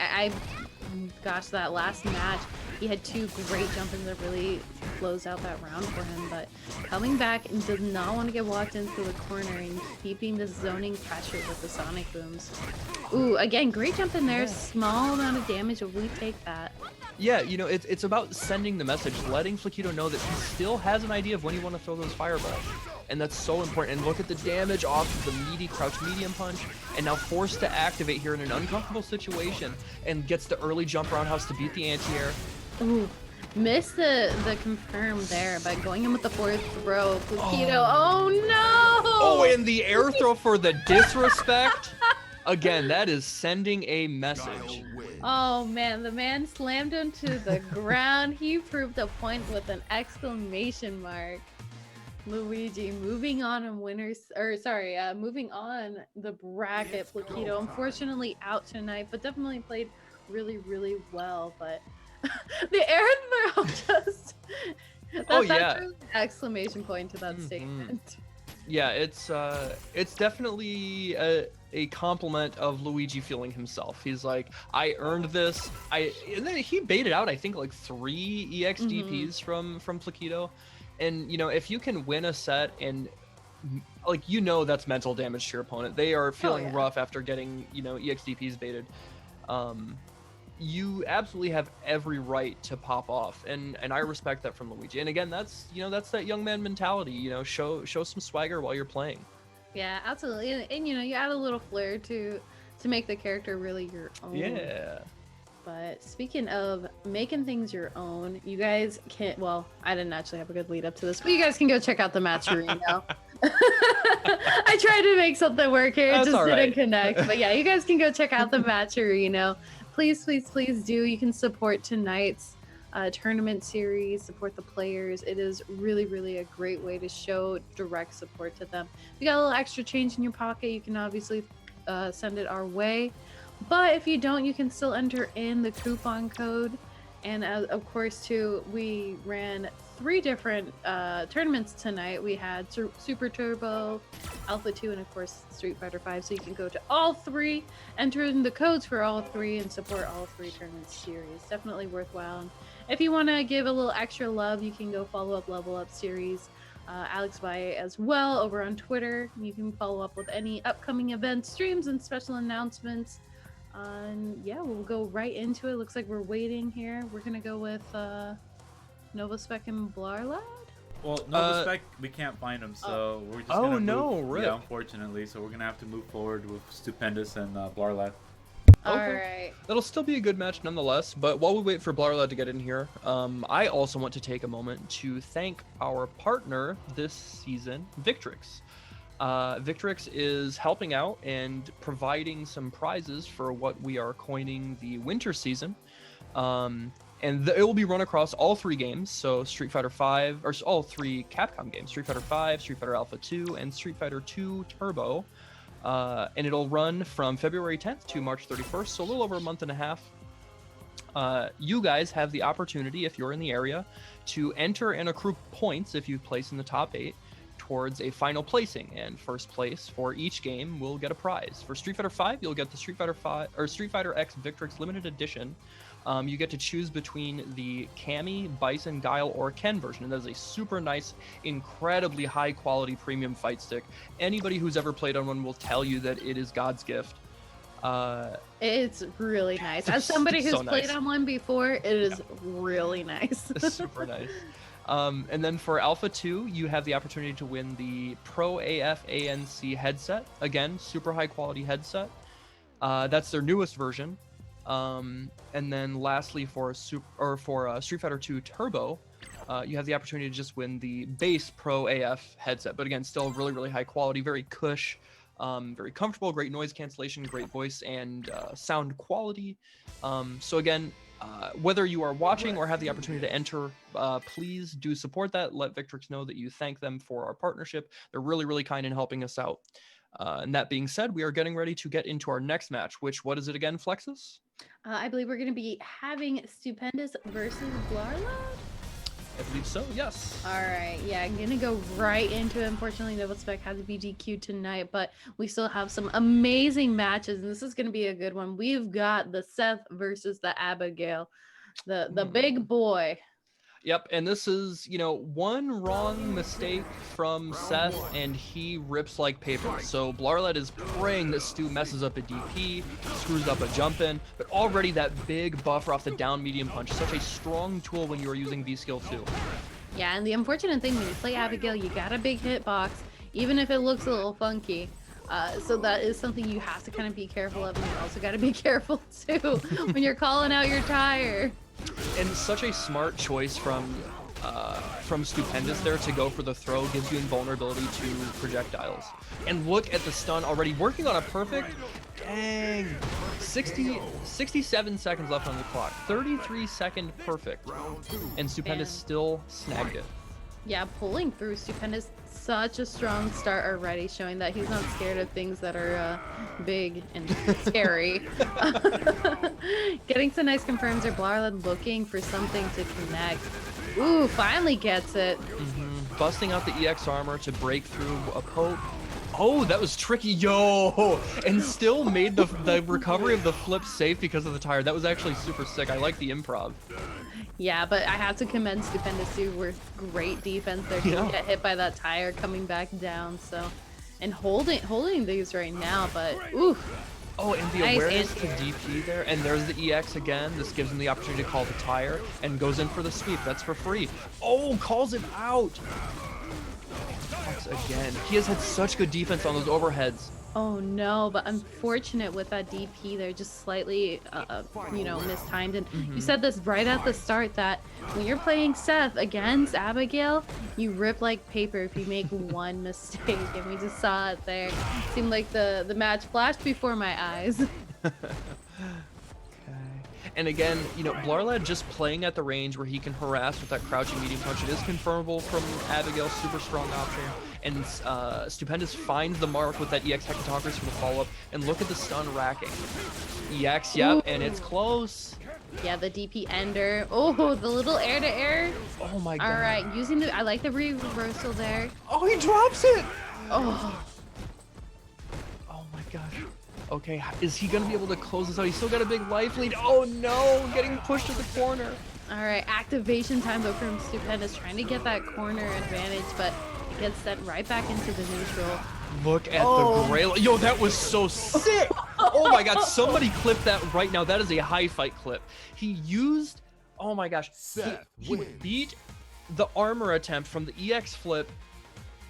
gosh, that last match, he had two great jump-ins that really closed out that round for him, but coming back and does not want to get walked into the corner and keeping the zoning pressure with the Sonic Booms. Ooh, again, great jump in there, small amount of damage, but we take that. Yeah, you know, it's about sending the message, letting Flaquito know that he still has an idea of when you want to throw those fireballs. And that's so important. And look at the damage off of the meaty crouch medium punch, and now forced to activate here in an uncomfortable situation, and gets the early jump roundhouse to beat the anti-air. Ooh, missed the confirm there by going in with the fourth throw. Flaquito, oh no! Oh, and the air throw for the disrespect. Again, that is sending a message. Oh man, the man slammed him to the ground. He proved a point with an exclamation mark. Luigi moving on in moving on the bracket. Flaquito unfortunately out tonight, but definitely played really, really well. But the air throw just that's an exclamation point to that statement. Yeah, it's definitely a compliment of Luigi feeling himself. He's like, I earned this. And then he baited out, I think, like 3 EX DPs from Flaquito. And, you know, if you can win a set and like, you know, that's mental damage to your opponent. They are feeling yeah. rough after getting, you know, EXDPs baited. You absolutely have every right to pop off, and I respect that from Luigi. And again, that's, you know, that's that young man mentality, you know, show some swagger while you're playing. Yeah, absolutely. And you know, you add a little flair to make the character really your own. Yeah. But speaking of making things your own, you guys can, well, I didn't actually have a good lead up to this, but you guys can go check out the Matcherino. I tried to make something work here, it just didn't connect. But yeah, you guys can go check out the Matcherino. Please, please, please do. You can support tonight's tournament series, support the players. It is really, really a great way to show direct support to them. If you got a little extra change in your pocket, you can obviously send it our way. But if you don't, you can still enter in the coupon code. And of course, too, we ran 3 different tournaments tonight. We had Super Turbo, Alpha 2, and of course Street Fighter 5. So you can go to all 3, enter in the codes for all 3, and support all 3 tournament series. Definitely worthwhile. And if you want to give a little extra love, you can go follow up Level Up Series, Alex Valle as well, over on Twitter. You can follow up with any upcoming events, streams, and special announcements. And yeah, we'll go right into it. Looks like we're waiting here. We're gonna go with Novaspec and Blarlad. Well, Novaspec, we can't find him, so we're just gonna move. Yeah, unfortunately, so we're gonna have to move forward with Stupendous and Blarlad. All right. That'll still be a good match nonetheless, but while we wait for Blarlad to get in here, I also want to take a moment to thank our partner this season, Victrix. Victrix is helping out and providing some prizes for what we are coining the winter season. And it will be run across all 3 games, so Street Fighter 5, or all 3 Capcom games, Street Fighter 5, Street Fighter Alpha 2, and Street Fighter 2 Turbo. And it'll run from February 10th to March 31st, so a little over a month and a half. You guys have the opportunity, if you're in the area, to enter and accrue points if you place in the top 8 towards a final placing, and first place for each game will get a prize. For Street Fighter 5, you'll get the Street Fighter X Victrix Limited Edition. You get to choose between the Cammy, Bison, Guile, or Ken version, and that is a super nice, incredibly high quality premium fight stick. Anybody who's ever played on one will tell you that it is God's gift. It's really nice. As somebody who's played on one before, it is really nice. Super nice. And then for Alpha 2, you have the opportunity to win the Pro AF ANC headset. Again, super high quality headset. That's their newest version. And then lastly, for Street Fighter 2 Turbo, you have the opportunity to just win the base Pro AF headset. But again, still really, really high quality, very cush, very comfortable, great noise cancellation, great voice and sound quality. So again, whether you are watching or have the opportunity to enter, please do support that. Let Victrix know that you thank them for our partnership. They're really, really kind in helping us out. And that being said, we are getting ready to get into our next match, what is it again, Flexus? I believe we're going to be having Stupendous versus Blarlad. I believe so, yes. All right, yeah, I'm going to go right into it. Unfortunately, Novaspec has to be DQ'd tonight, but we still have some amazing matches, and this is going to be a good one. We've got the Seth versus the Abigail, the big boy. Yep, and this is, you know, one wrong mistake from Seth, and he rips like paper. So Blarlad is praying that Stu messes up a DP, screws up a jump in, but already that big buffer off the down medium punch, such a strong tool when you are using V-Skill 2. Yeah, and the unfortunate thing when you play Abigail, you got a big hitbox, even if it looks a little funky. So that is something you have to kind of be careful of, and you also got to be careful too when you're calling out your tire. And such a smart choice from Stupendous there to go for the throw, gives you invulnerability to projectiles. And look at the stun already working on a perfect, dang, 67 seconds left on the clock, 33-second perfect, and Stupendous still snagged it. Yeah, pulling through. Stupendous, such a strong start already, showing that he's not scared of things that are big and scary. Getting some nice confirms there. Blarlad looking for something to connect. Ooh, finally gets it. Busting out the EX armor to break through a poke. Oh, that was tricky. Yo! And still made the recovery of the flip safe because of the tire. That was actually super sick. I like the improv. Yeah, but I have to commend Stupendous too. We're great defense there. Didn't get hit by that tire coming back down, so and holding these right now, but ooh. Oh, and the awareness to DP there, and there's the EX again. This gives him the opportunity to call the tire and goes in for the sweep. That's for free. Oh, calls him out. Again, he has had such good defense on those overheads. Oh no, but unfortunate with that DP there, just slightly, you know, mistimed. And you said this right at the start that when you're playing Seth against Abigail, you rip like paper if you make one mistake, and we just saw it there. Seemed like the match flashed before my eyes. And again, you know, Blarlad just playing at the range where he can harass with that crouching medium punch. It is confirmable from Abigail's super strong option. And Stupendous finds the mark with that EX Hecatonkers for the follow-up. And look at the stun racking. EX, yep, and it's close. Yeah, the DP ender. Oh, the little air-to-air. Oh my god. All right, using the, I like the reversal there. Oh, he drops it. Oh. Oh my gosh. Okay, is he gonna be able to close this out? He's still got a big life lead. Oh no, getting pushed to the corner. All right, activation time though from Stupendous, trying to get that corner advantage, but it gets sent right back into the neutral. Look at the gray. Yo, that was so sick. Oh my god, somebody clip that right now. That is a high fight clip. He used, oh my gosh, he beat the armor attempt from the EX flip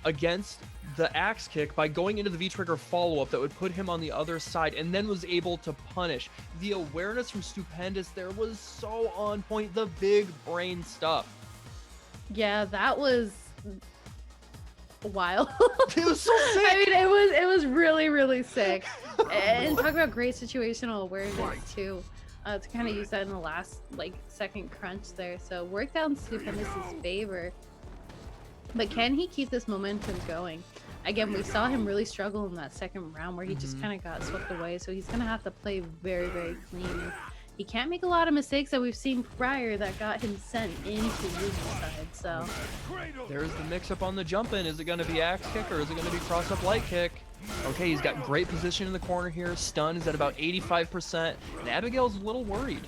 against the axe kick by going into the V-trigger follow-up that would put him on the other side, and then was able to punish. The awareness from Stupendous there was so on point. The big brain stuff. Yeah, that was wild. It was so sick. I mean, it was really, really sick. And talk about great situational awareness too. To kind of use that in the last like second crunch there. So worked out in Stupendous's favor. But can he keep this momentum going? Again, we saw him really struggle in that second round where he just kind of got swept away. So he's going to have to play very, very clean. He can't make a lot of mistakes that we've seen prior that got him sent into Luigi's side. So there's the mix-up on the jump-in. Is it going to be axe kick or is it going to be cross-up light kick? Okay, he's got great position in the corner here. Stun is at about 85%. And Abigail's a little worried.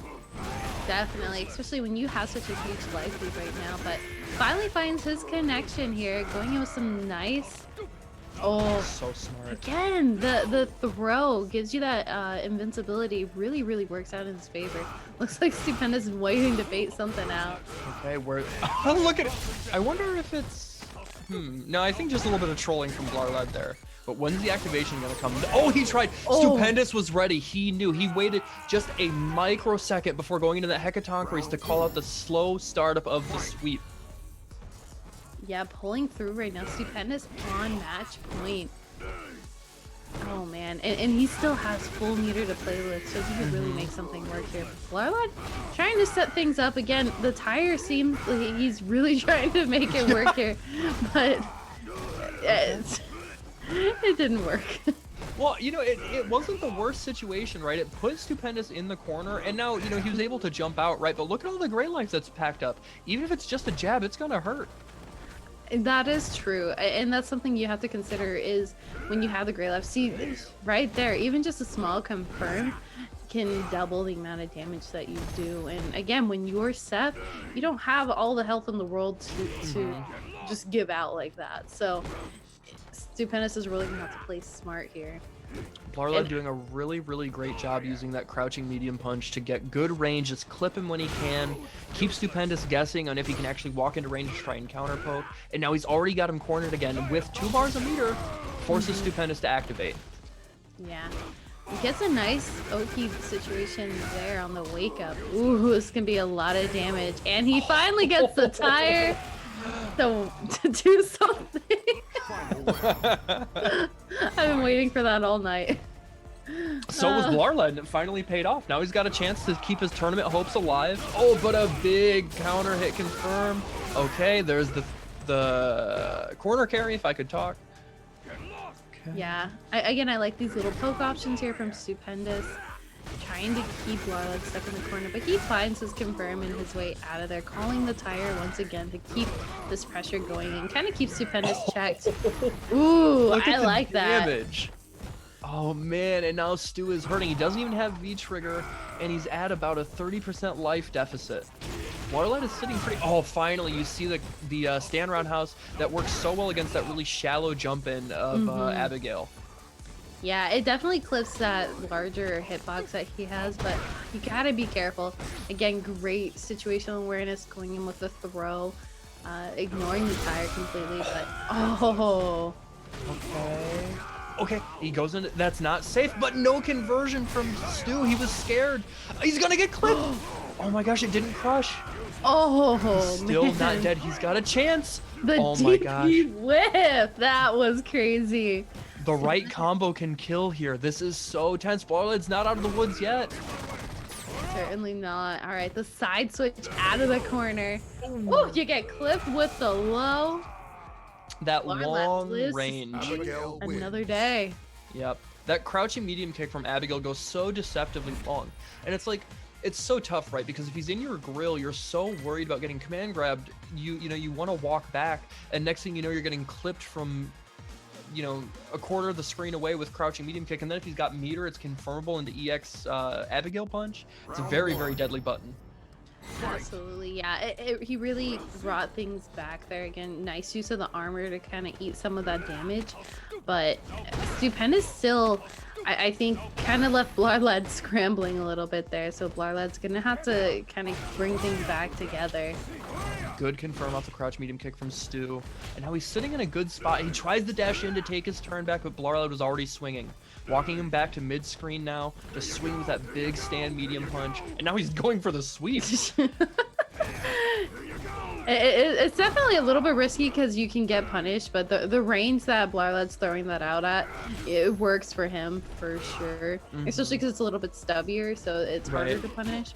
Definitely, especially when you have such a huge life lead right now. But finally finds his connection here, going in with some nice. Oh, so smart. Again, the throw gives you that invincibility. Really, really works out in his favor. Looks like Stupendous is waiting to bait something out. Okay, we're look at it. I wonder if it's no, I think just a little bit of trolling from Blarlad there. But when's the activation gonna come? Oh, he tried. Stupendous was ready. He knew. He waited just a microsecond before going into that Hecatonkers to call out the slow startup of the sweep. Yeah, pulling through right now. Stupendous on match point. Oh man, and he still has full meter to play with, so he could really make something work here. Blarlad trying to set things up again. The tire seems like he's really trying to make it work here, but it didn't work. Well, you know, it wasn't the worst situation, right? It put Stupendous in the corner, and now, you know, he was able to jump out, right? But look at all the gray life that's packed up. Even if it's just a jab, it's gonna hurt. That is true, and that's something you have to consider is when you have the gray life. See, right there, even just a small confirm can double the amount of damage that you do. And again, when you're Seth, you don't have all the health in the world to just give out like that. So Stupendous is really gonna have to play smart here. Blarlad doing a really, really great job using that crouching medium punch to get good range, just clip him when he can, keep Stupendous guessing on if he can actually walk into range to try and counter poke, and now he's already got him cornered again, and with 2 bars a meter, forces Stupendous to activate. Yeah. He gets a nice Oki situation there on the wake up. Ooh, this can be a lot of damage, and he finally gets the tire to do something. I've been waiting for that all night. So was Blarlad, and it finally paid off. Now he's got a chance to keep his tournament hopes alive. Oh, but a big counter hit confirmed. Okay, there's the corner carry, if I could talk. Okay. Yeah, again, I like these little poke options here from Stupendous. trying to keep Larla stuck in the corner, but he finds his confirm and his way out of there, calling the tire once again to keep this pressure going and kind of keep Stupendous checked. Ooh, I like damage. Oh man, and now Stu is hurting. He doesn't even have V-Trigger, and he's at about a 30% life deficit. Larla is sitting pretty... Oh, finally, you see the stand roundhouse that works so well against that really shallow jump in of Abigail. Yeah, it definitely clips that larger hitbox that he has, but you gotta be careful. Again, great situational awareness going in with the throw, ignoring the tire completely, but oh. Okay, he goes in. That's not safe, but no conversion from Stu. He was scared. He's gonna get clipped. Oh my gosh, it didn't crush. Oh, Still man. not dead. He's got a chance. The oh my DP gosh. whiff. That was crazy. The right combo can kill here. This is so tense. Larla's not out of the woods yet. Certainly not. All right, the side switch out of the corner. Oh, you get clipped with the low. That long range. Another day. Yep. That crouching medium kick from Abigail goes so deceptively long. And it's like, it's so tough, right? Because if he's in your grill, you're so worried about getting command grabbed. You want to walk back, and next thing you know, you're getting clipped from, a quarter of the screen away with crouching medium kick. And then if he's got meter, it's confirmable into EX Abigail punch. It's a very, very deadly button. Absolutely, yeah. He really brought things back there. Again, nice use of the armor to kind of eat some of that damage. But Stupendous still, I think, kind of left Blarlad scrambling a little bit there. So Blarlad's going to have to kind of bring things back together. Good confirm off the crouch medium kick from Stu. And now he's sitting in a good spot. He tries the dash in to take his turn back, but Blarlad was already swinging. Walking him back to mid-screen now, to swing with that big stand medium punch, and now he's going for the sweep. It's definitely a little bit risky because you can get punished, but the range that Blarlad's throwing that out at, it works for him for sure. Especially because it's a little bit stubbier, so it's harder to punish.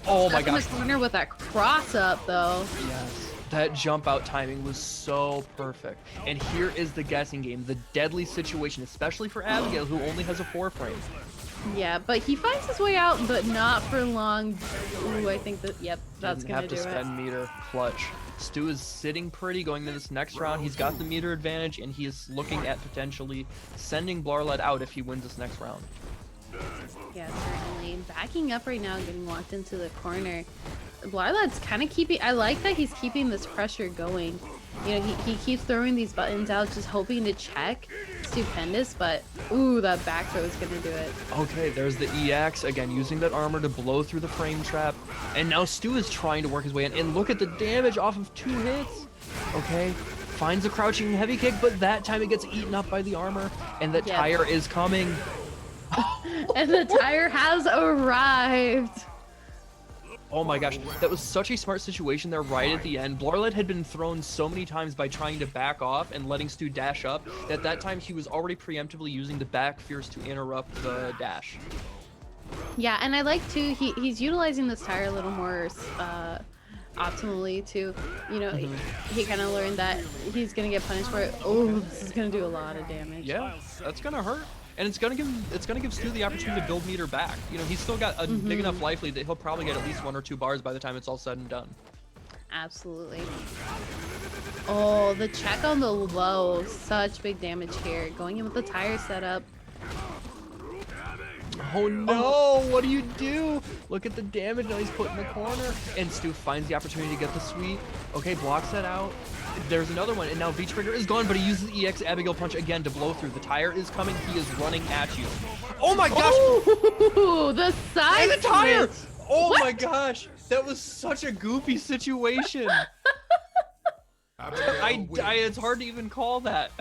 Oh my gosh. In the corner with that cross up though. Yes. That jump out timing was so perfect. And here is the guessing game, the deadly situation, especially for Abigail, who only has a 4 frame. Yeah, but he finds his way out, but not for long. Ooh, I think that, yep, that's gonna do it. Have to spend meter. Clutch. Stu is sitting pretty going into this next round. He's got the meter advantage, and he is looking at potentially sending Blarlad out if he wins this next round. Yeah, certainly. Backing up right now, getting walked into the corner. Blarlad's kind of keeping, I like that he's keeping this pressure going. He keeps throwing these buttons out, just hoping to check Stupendous, but ooh, that back throw is gonna do it. Okay, there's the EX, again, using that armor to blow through the frame trap. And now Stu is trying to work his way in, and look at the damage off of 2 hits. Okay, finds a crouching heavy kick, but that time it gets eaten up by the armor, and the tire is coming. And the tire has arrived. Oh my gosh, that was such a smart situation there right at the end. Blarlad had been thrown so many times by trying to back off and letting Stu dash up that that time he was already preemptively using the back fierce to interrupt the dash. Yeah, and I like too, he's utilizing this tire a little more optimally too. He kind of learned that he's gonna get punished for it. Oh, this is gonna do a lot of damage. Yeah, that's gonna hurt. And it's gonna give Stu the opportunity to build meter back. He's still got a big enough life lead that he'll probably get at least 1 or 2 bars by the time it's all said and done. Absolutely. Oh, the check on the low, such big damage here. Going in with the tire setup. Oh no, what do you do? Look at the damage now he's put in the corner. And Stu finds the opportunity to get the sweep. Okay, blocks that out. There's another one, and now V-Trigger is gone, but he uses the EX Abigail punch again to blow through. The tire is coming, he is running at you. Oh my gosh! Ooh, the side and the tire! switch. Oh my gosh, that was such a goofy situation. It's hard to even call that.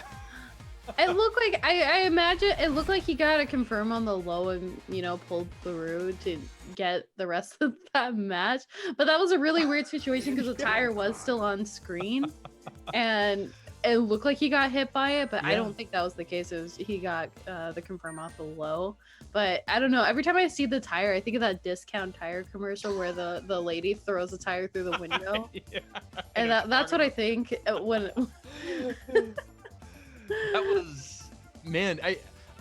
It looked like, I imagine, it looked like he got a confirm on the low and, pulled through to get the rest of that match. But that was a really weird situation because the tire was still on screen. And it looked like he got hit by it, but I don't think that was the case. It was, he got the confirm off the low. But I don't know, every time I see the tire, I think of that discount tire commercial where the lady throws the tire through the window. And that's what I think when... That was, man,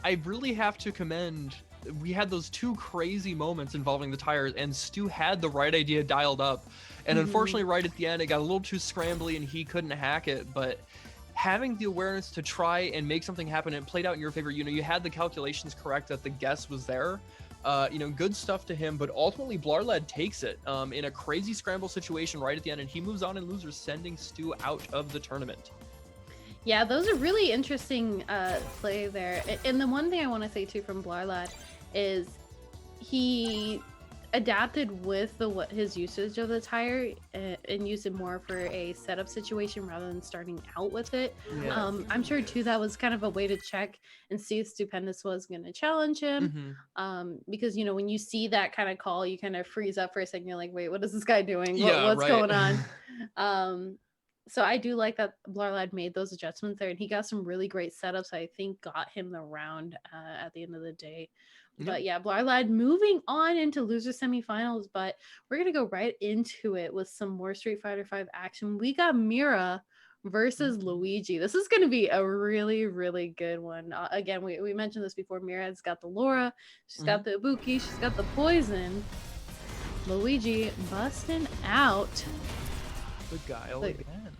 I really have to commend we had those two crazy moments involving the tires, and Stu had the right idea dialed up, and unfortunately right at the end it got a little too scrambly and he couldn't hack it. But having the awareness to try and make something happen, and it played out in your favor. You know, you had the calculations correct that the guess was there. You know, good stuff to him, but ultimately Blarlad takes it in a crazy scramble situation right at the end, and he moves on in losers, sending Stu out of the tournament. Yeah, those are really interesting play there. And the one thing I want to say too from Blarlad is he adapted with his usage of the tire and used it more for a setup situation rather than starting out with it. Yeah. I'm sure too that was kind of a way to check and see if Stupendous was going to challenge him. Because, you know, when you see that kind of call, you kind of freeze up for a second. You're like, wait, what is this guy doing? What's going on? So I do like that Blarlad made those adjustments there, and he got some really great setups. I think got him the round at the end of the day. But yeah, Blarlad moving on into loser semifinals, but we're going to go right into it with some more Street Fighter V action. We got Mira versus Luigi. This is going to be a really, really good one. Again, we mentioned this before. Mira's got the Laura, she's got the Ibuki, she's got the Poison. Luigi busting out the Guile again.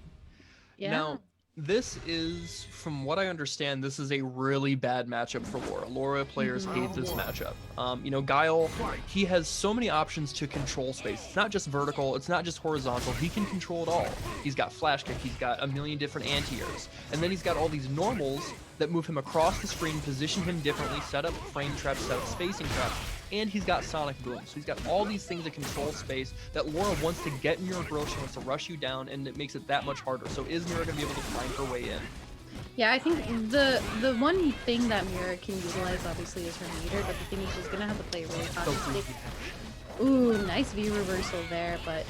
Yeah. Now, this is, from what I understand, this is a really bad matchup for Laura. Laura players hate this matchup. You know, Guile, he has so many options to control space. It's not just vertical, it's not just horizontal. He can control it all. He's got flash kick, he's got a million different anti-airs, and then he's got all these normals that move him across the screen, position him differently, set up frame traps, set up spacing traps, and he's got Sonic Boom. So he's got all these things that control space that Laura wants to get in your growth, she wants to rush you down, and it makes it that much harder. So is Mira going to be able to find her way in? Yeah, I think the one thing that Mira can utilize, obviously, is her meter, but the thing is she's going to have to play really cautiously. Ooh, nice V reversal there, but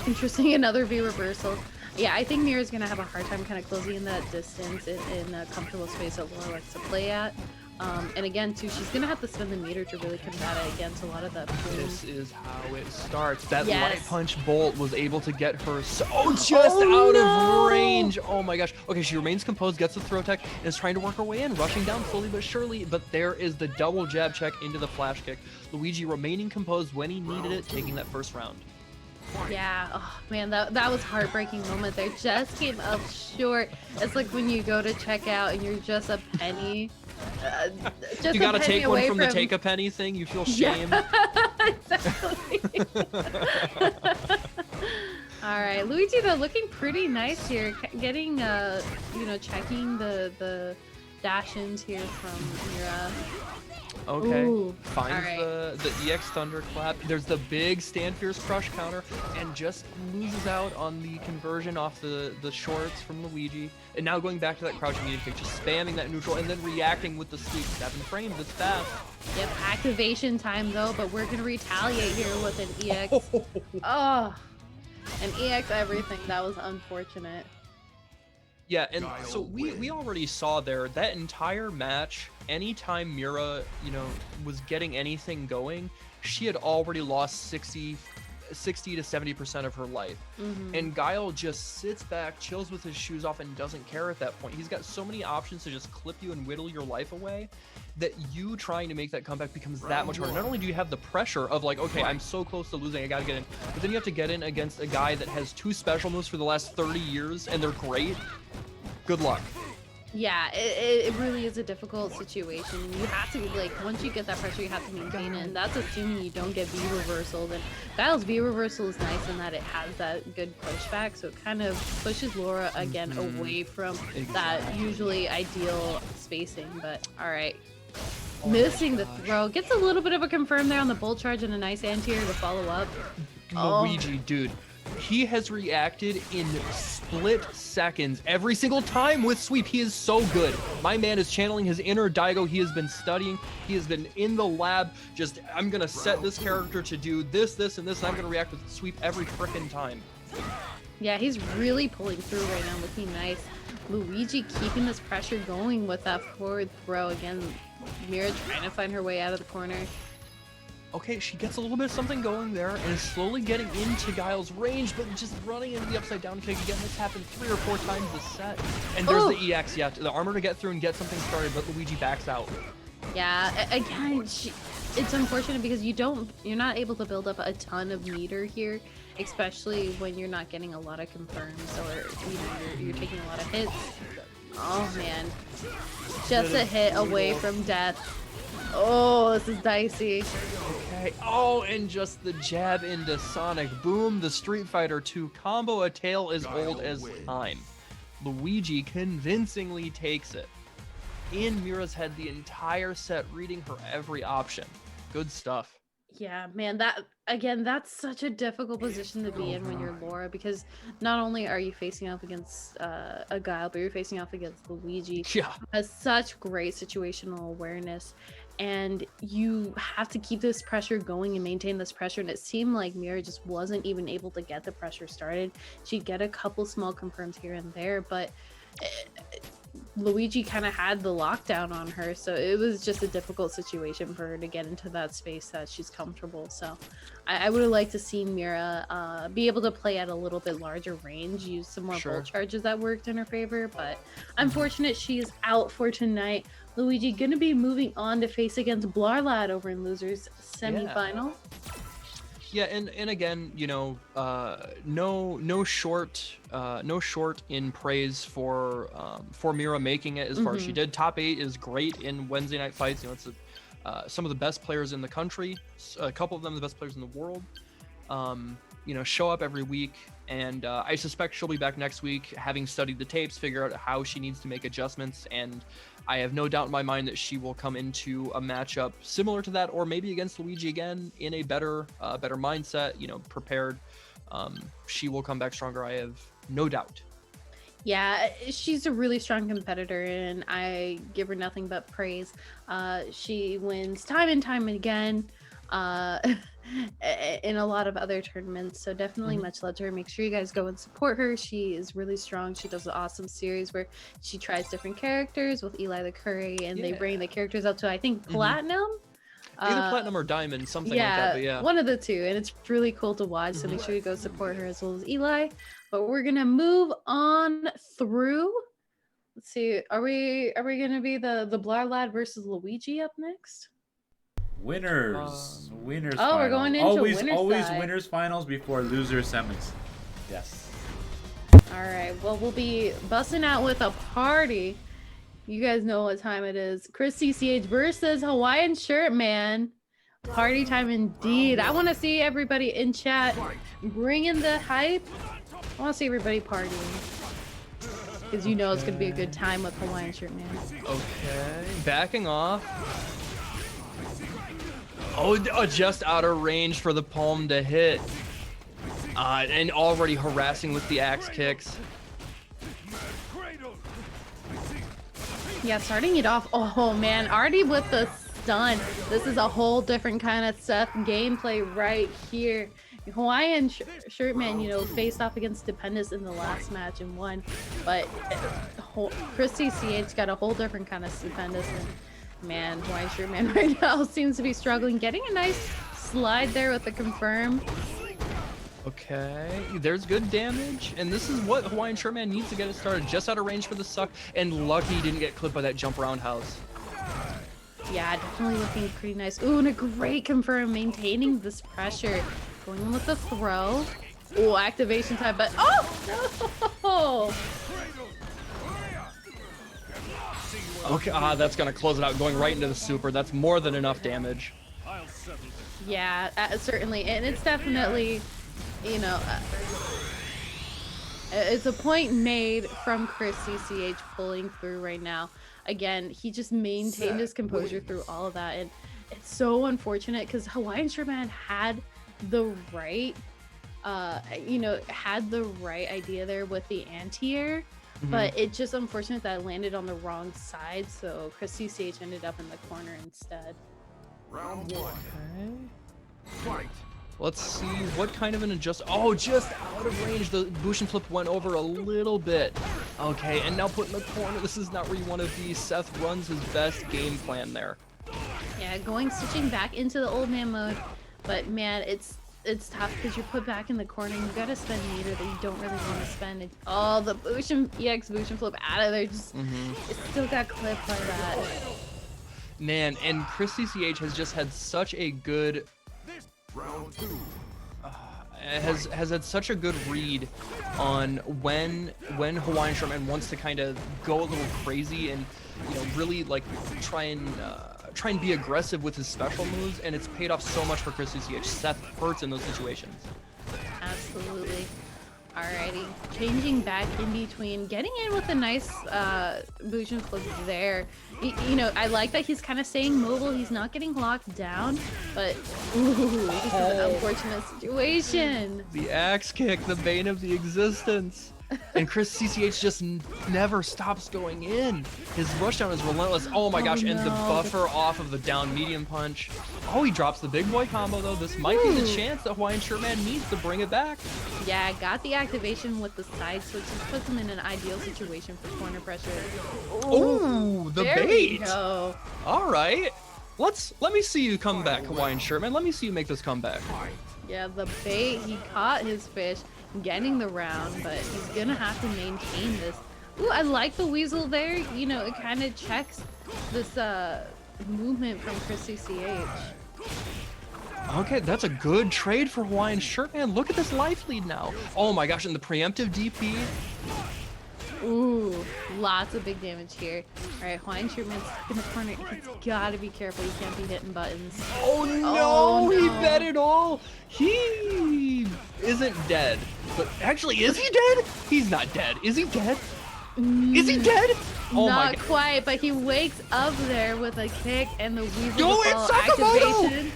interesting, another V reversal. Yeah, I think Mira's going to have a hard time kind of closing in that distance in a comfortable space that Laura likes to play at. And again, too, she's going to have to spend the meter to really combat it against a lot of that. This is how it starts. That light punch bolt was able to get her out of range. Oh my gosh. Okay, she remains composed, gets the throw tech, and is trying to work her way in, rushing down slowly but surely. But there is the double jab check into the flash kick. Luigi remaining composed when he needed it, taking that first round. Yeah, oh man, that was a heartbreaking moment there. Just came up short. It's like when you go to check out and you're just a penny. You gotta take one from the take a penny thing. You feel shame. Yeah, exactly. All right, Luigi though looking pretty nice here, getting you know, checking the dash-ins here from Mira. Okay, ooh, finds the EX Thunderclap. There's the big Stand Fierce Crush counter, and just loses out on the conversion off the shorts from Luigi. And now going back to that crouching medium kick, just spamming that neutral, and then reacting with the sweep. 7 frames, it's fast. Yep, activation time though, but we're gonna retaliate here with an EX. Oh, an EX everything. That was unfortunate. Yeah, and so we already saw there that entire match, anytime Mira, you know, was getting anything going, she had already lost 60 to 70% of her life. And Guile just sits back, chills with his shoes off, and doesn't care at that point. He's got so many options to just clip you and whittle your life away that you trying to make that comeback becomes that much harder. Not only do you have the pressure of like, okay, I'm so close to losing, I gotta get in, but then you have to get in against a guy that has 2 special moves for the last 30 years, and they're great. Good luck. Yeah, it really is a difficult situation. You have to, like, once you get that pressure, you have to maintain it, and that's assuming you don't get V reversal. Then Guile's V reversal is nice in that it has that good pushback, so it kind of pushes Laura again away from that usually ideal spacing. But all right, missing the throw, gets a little bit of a confirm there on the bolt charge and a nice anti-air to follow up. Luigi, dude. He has reacted in split seconds every single time with sweep. He is so good. My man is channeling his inner Daigo. He has been studying. He has been in the lab. Just, I'm going to set this character to do this, this, and this, and I'm going to react with sweep every frickin' time. Yeah, he's really pulling through right now, looking nice. Luigi keeping this pressure going with that forward throw. Again, Mira trying to find her way out of the corner. Okay, she gets a little bit of something going there and is slowly getting into Guile's range, but just running into the upside down kick again. This happened 3 or 4 times this set. And there's the EX, yeah, the armor to get through and get something started, but Luigi backs out. Yeah, again, it's unfortunate because you're not able to build up a ton of meter here, especially when you're not getting a lot of confirms or you're taking a lot of hits. Oh man, just a hit away from death. Oh, this is dicey. Okay. Oh, and just the jab into Sonic. Boom, the Street Fighter 2 combo, a tale as old as time. Luigi convincingly takes it. In Mira's head the entire set, reading her every option. Good stuff. Yeah, man, that's such a difficult position to be in when you're Laura, because not only are you facing off against a Guile, but you're facing off against Luigi. Yeah. Who has such great situational awareness, and you have to keep this pressure going and maintain this pressure. And it seemed like Mira just wasn't even able to get the pressure started. She'd get a couple small confirms here and there, but Luigi kind of had the lockdown on her, so it was just a difficult situation for her to get into that space that she's comfortable. So I would have liked to see Mira be able to play at a little bit larger range, use some more bolt charges that worked in her favor, but unfortunate she's out for tonight. Luigi gonna be moving on to face against Blarlad over in losers semifinal. Yeah, and again, you know, no short in praise for Mira making it as far as she did. Top 8 is great in Wednesday Night Fights. You know, it's some of the best players in the country, a couple of them the best players in the world. You know, show up every week, and I suspect she'll be back next week, having studied the tapes, figure out how she needs to make adjustments, and I have no doubt in my mind that she will come into a matchup similar to that, or maybe against Luigi again in a better mindset, you know, prepared. She will come back stronger, I have no doubt. Yeah, she's a really strong competitor, and I give her nothing but praise. She wins time and time again in a lot of other tournaments, so definitely much love to her. Make sure you guys go and support her. She is really strong. She does an awesome series where she tries different characters with Eli the Curry, and they bring the characters up to, I think, platinum. Either platinum or diamond, something like that, but yeah, one of the two, and it's really cool to watch. So make sure you go support her as well as Eli. But we're gonna move on through. Let's see, are we gonna be the Blarlad versus Luigi up next? Winners. Winners. Oh, we're going into always side. winners finals before loser semis. Yes. All right. Well, we'll be busting out with a party. You guys know what time it is. Chris CCH versus Hawaiian Shirt Man. Party time indeed. I want to see everybody in chat bring in the hype. I want to see everybody partying, because you know it's going to be a good time with Hawaiian Shirt Man. Okay. Backing off. Oh, just out of range for the palm to hit. And already harassing with the axe kicks. Yeah, starting it off. Oh man, already with the stun. This is a whole different kind of Seth gameplay right here. Hawaiian Shirt Man, you know, faced off against Stupendous in the last match and won. But Chris CCH got a whole different kind of Stupendous. And man, Hawaiian Shirt Man right now seems to be struggling. Getting a nice slide there with the confirm. Okay, there's good damage, and this is what Hawaiian Shirt Man needs to get it started. Just out of range for the suck, and lucky he didn't get clipped by that jump roundhouse. Yeah, definitely looking pretty nice. Ooh, and a great confirm, maintaining this pressure. Going in with the throw. Ooh, activation time, but oh no! Okay, that's gonna close it out, going right into the super. That's more than enough damage. Yeah, certainly, and it's definitely, you know, it's a point made from Chris CCH pulling through right now. Again, he just maintained his composure through all of that, and it's so unfortunate because Hawaiian Shirt Man had the right, had the right idea there with the anti-air, but it's just unfortunate that it landed on the wrong side, so Chris CCH ended up in the corner instead. Round one. Okay. Fight. Let's see what kind of an adjust. Oh, just out of range. The Bushin flip went over a little bit. Okay, and now put in the corner. This is not where you want to be. Seth runs his best game plan there. Yeah, switching back into the old man mode, but man, it's tough because you're put back in the corner and you gotta spend meter that you don't really want to spend. And, oh, the Bushin EX Bushin flip out of there, just it still got clipped by that. Man, and Chris CCH has just had such a good has had such a good read on when Hawaiian Shortman wants to kind of go a little crazy and really like try and be aggressive with his special moves, and it's paid off so much for Chris CCH. Seth hurts in those situations. Absolutely. Alrighty, changing back in between, getting in with a nice Bujin flip there. I like that he's kind of staying mobile. He's not getting locked down, but ooh, this is an unfortunate situation. The axe kick, the bane of the existence. And Chris CCH just never stops going in. His rushdown is relentless. Oh my gosh, and the buffer off of the down medium punch. Oh, he drops the big boy combo though. This might be the chance that Hawaiian Shirtman needs to bring it back. Yeah, got the activation with the side switch. Just puts him in an ideal situation for corner pressure. Oh, the there bait. We go. All right. Let me see you come back, Hawaiian Shirtman. Let me see you make this comeback. Yeah, the bait, he caught his fish, getting the round, but he's gonna have to maintain this. Ooh, I like the weasel there. It kind of checks this movement from Chris CCH. Okay, that's a good trade for Hawaiian Shirtman. Look at this life lead now. Oh my gosh, and the preemptive DP. Ooh, lots of big damage here. All right, Hawaiian Shirtman's in the corner. He's gotta be careful. He can't be hitting buttons. Oh no, he bet it all. He isn't dead. But actually, is he dead? He's not dead. Is he dead? Is he dead? Oh not my God. quite, but he wakes up there with a kick and the weasel Go in, activation.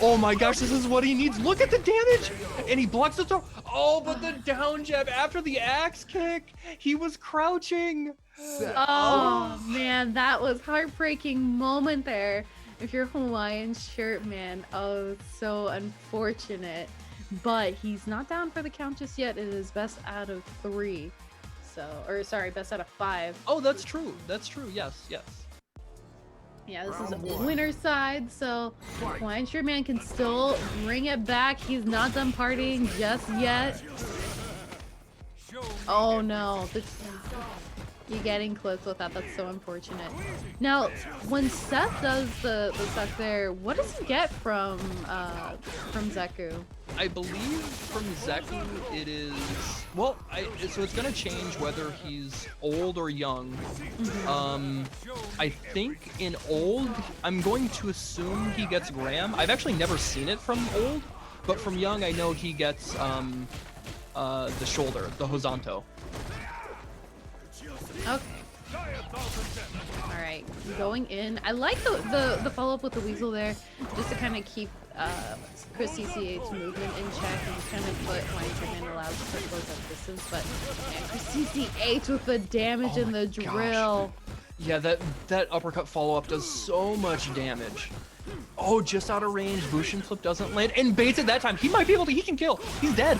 Oh my gosh, this is what he needs. Look at the damage! And he blocks the throw. Oh, but the down jab after the axe kick, he was crouching. Oh man, that was heartbreaking moment there. If you're Hawaiian Shirtman, oh, so unfortunate. But he's not down for the count just yet. It is best out of 3. Best out of 5. Oh, that's true. That's true. Yes, yes. Yeah, this is a winner side, so Hawaiian Shirtman can still bring it back. He's not done partying just yet. Oh no, you're getting close with that. That's so unfortunate. Now, when Seth does the stuff there, what does he get from Zeku? I believe from Zeku it is, well, so it's gonna change whether he's old or young. I think in old, I'm going to assume he gets Graham. I've actually never seen it from old, but from young I know he gets the shoulder, the Hosanto. Okay. Alright, going in. I like the follow-up with the weasel there, just to kind of keep Chris CCH's movement in check and just kind of put Hawaiian Shirtman allowed to put close up distance, but man, Chris CCH with the damage and the drill. Yeah, that uppercut follow-up does so much damage. Oh, just out of range, Bushin flip doesn't land, and baits it that time. He might be able to, he can kill. He's dead.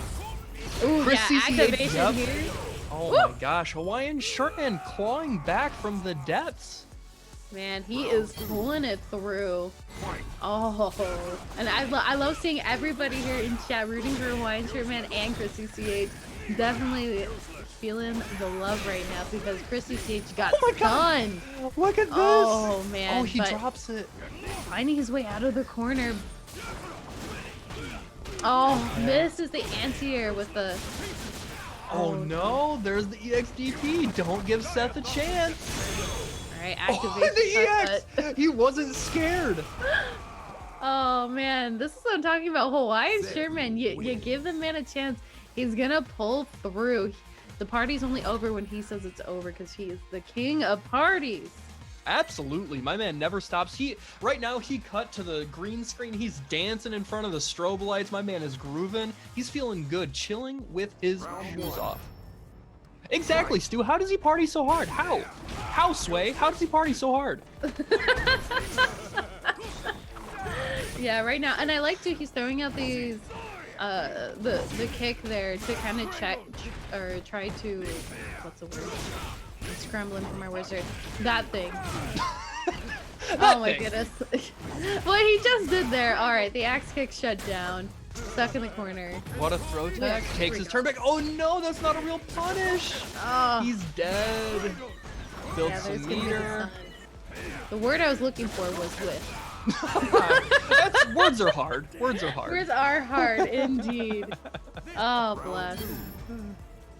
Ooh, Chris yeah, CCH, activation here. Oh Woo! My gosh, Hawaiian Shirtman clawing back from the depths. Man, he is pulling it through. Oh, and I love seeing everybody here in chat rooting for Hawaiian Shirtman and Chris CCH. Definitely feeling the love right now because Chris CCH got stunned. Look at this. Oh man. Oh, he drops it. Finding his way out of the corner. Oh, misses the anti-air with the... Oh no, there's the EXDP. Don't give Seth a chance. Alright, activate the EX! He wasn't scared. Oh man, this is what I'm talking about. Hawaiian Shirtman, you give the man a chance. He's gonna pull through. The party's only over when he says it's over because he is the king of parties. Absolutely, my man never stops. Right now he cut to the green screen. He's dancing in front of the strobe lights. My man is grooving. He's feeling good, chilling with his shoes off. Exactly, Stu. How does he party so hard? How, Sway? How does he party so hard? Yeah, right now, and I like to. He's throwing out these, the kick there to kind of check or try to, what's the word? I'm scrambling for my wizard. That thing. Oh my goodness. What he just did there. All right, the axe kick shut down. Stuck in the corner. What a throw tag. Takes his turn back. Oh no, that's not a real punish. Oh. He's dead. Built Yeah, some meter. The word I was looking for was with. Words are hard. Words are hard. Words are hard, indeed. Oh, bless.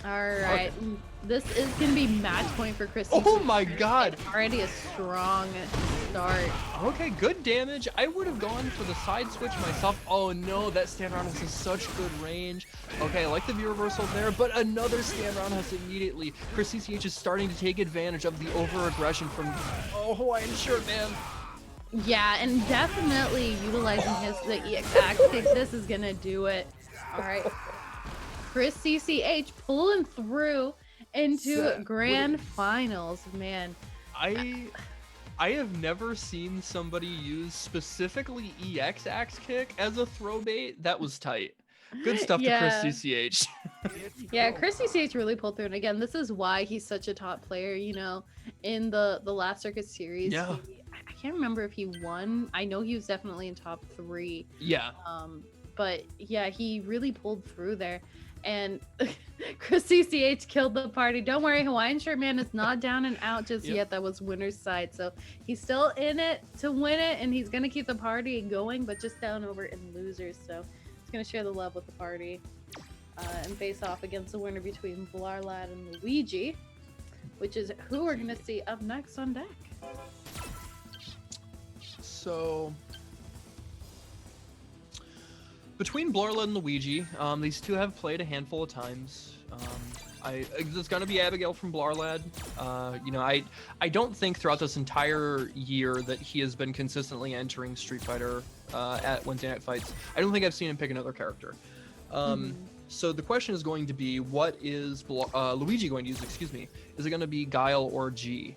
All right. Okay. This is going to be match point for Chris. Oh my god. Already a strong start. Okay, good damage. I would have gone for the side switch myself. Oh no, that stand roundhouse has such good range. Okay, I like the V reversal there, but another stand roundhouse immediately. Chris CCH is starting to take advantage of the over-aggression from Hawaiian Shirt Man. Yeah, and definitely utilizing the EX axe kick. This is going to do it. All right. Chris CCH pulling through into grand finals, man. I have never seen somebody use specifically EX axe kick as a throw bait. That was tight. Good stuff to Chris CCH. Yeah, Chris CCH really pulled through, and again, this is why he's such a top player. You know, in the last circuit series, yeah. I can't remember if he won. I know he was definitely in top 3. Yeah. But yeah, he really pulled through there. And Chris CCH killed the party. Don't worry, Hawaiian Shirt Man is not down and out just yet. That was winner's side. So he's still in it to win it, and he's going to keep the party going, but just down over in losers. So he's going to share the love with the party and face off against the winner between BlazBlue and Luigi, which is who we're going to see up next on deck. So between BlazBlue and Luigi, these two have played a handful of times. It's gonna be Abigail from BlazBlue. You know, I don't think throughout this entire year that he has been consistently entering Street Fighter at Wednesday Night Fights. I don't think I've seen him pick another character. So the question is going to be, what is Luigi going to use? Excuse me. Is it going to be Guile or G?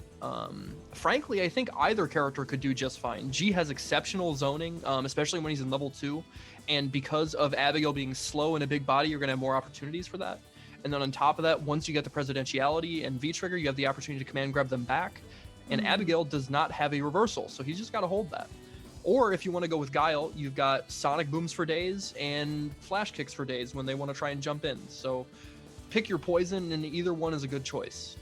Frankly, I think either character could do just fine. G has exceptional zoning, especially when he's in level 2. And because of Abigail being slow and a big body, you're going to have more opportunities for that. And then on top of that, once you get the Presidentiality and V-Trigger, you have the opportunity to command grab them back. And Abigail does not have a reversal, so he's just got to hold that. Or if you want to go with Guile, you've got Sonic Booms for days and Flash Kicks for days when they want to try and jump in. So pick your poison, and either one is a good choice.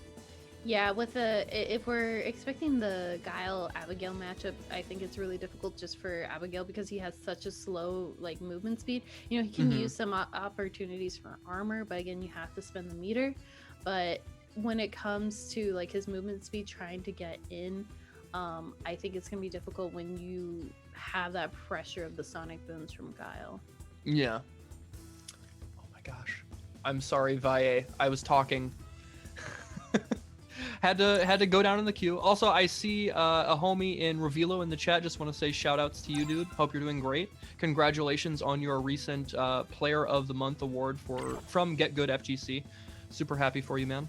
Yeah, if we're expecting the Guile Abigail matchup, I think it's really difficult just for Abigail because he has such a slow movement speed. You know, he can use some opportunities for armor, but again, you have to spend the meter. But when it comes to his movement speed trying to get in, I think it's gonna be difficult when you have that pressure of the Sonic Booms from Guile. Yeah. Oh my gosh. I'm sorry, Valle. I was talking. Had to go down in the queue. Also, I see a homie in Revilo in the chat. Just want to say shout outs to you, dude. Hope you're doing great. Congratulations on your recent Player of the Month award from Get Good FGC. Super happy for you, man.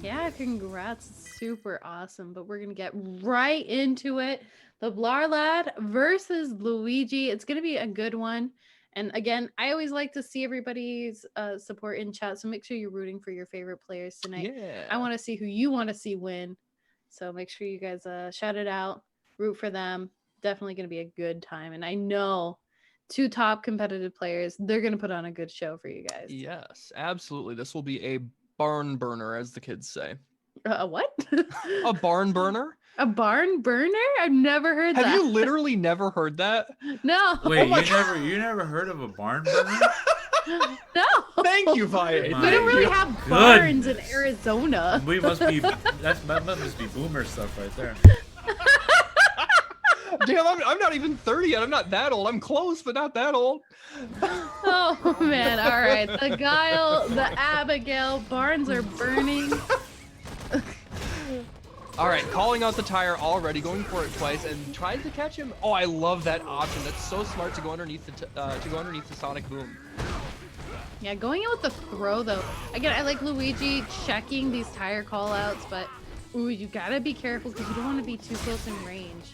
Yeah, congrats. Super awesome. But we're going to get right into it. The BlazBlue versus Luigi. It's going to be a good one. And again, I always like to see everybody's support in chat. So make sure you're rooting for your favorite players tonight. Yeah. I want to see who you want to see win. So make sure you guys shout it out, root for them. Definitely going to be a good time. And I know two top competitive players, they're going to put on a good show for you guys. Yes, absolutely. This will be a barn burner, as the kids say. A what? A barn burner? A barn burner? I've never heard that. Have you literally never heard that? No. Wait, you never heard of a barn burner? No. Thank you, Vi. We don't really have barns in Arizona. We must be that must be boomer stuff right there. Damn, I'm not even 30 yet. I'm not that old. I'm close, but not that old. Oh man, all right. The Guile, the Abigail, barns are burning. All right, calling out the tire already, going for it twice, and trying to catch him. Oh, I love that option. That's so smart to go underneath the Sonic Boom. Yeah, going in with the throw though. Again, I like Luigi checking these tire callouts, but ooh, you gotta be careful because you don't want to be too close in range.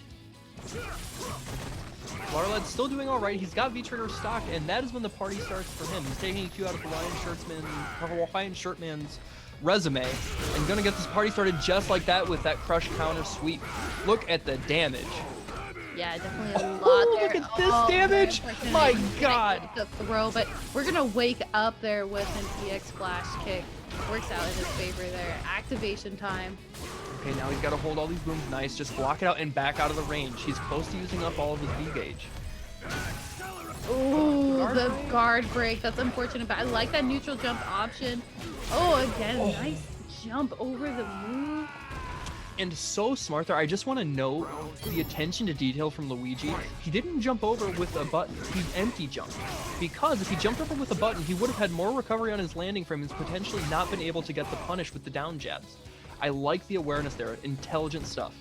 Larled's still doing all right. He's got V-Trigger stock, and that is when the party starts for him. He's taking a cue out of Hawaiian Shirtman's resume and gonna get this party started just like that with that crush counter sweep. Look at the damage. Yeah, definitely a lot there. Look at this damage. My god. The throw, but we're gonna wake up there with an EX flash kick. Works out in his favor there. Activation time. Okay, now he's got to hold all these booms. Nice, just block it out and back out of the range. He's close to using up all of his B gauge. Ooh, the guard break. That's unfortunate, but I like that neutral jump option. Oh, again, nice jump over the move. And so smart there. I just want to note the attention to detail from Luigi. He didn't jump over with a button. He empty jumped. Because if he jumped over with a button, he would have had more recovery on his landing frame and potentially not been able to get the punish with the down jabs. I like the awareness there. Intelligent stuff.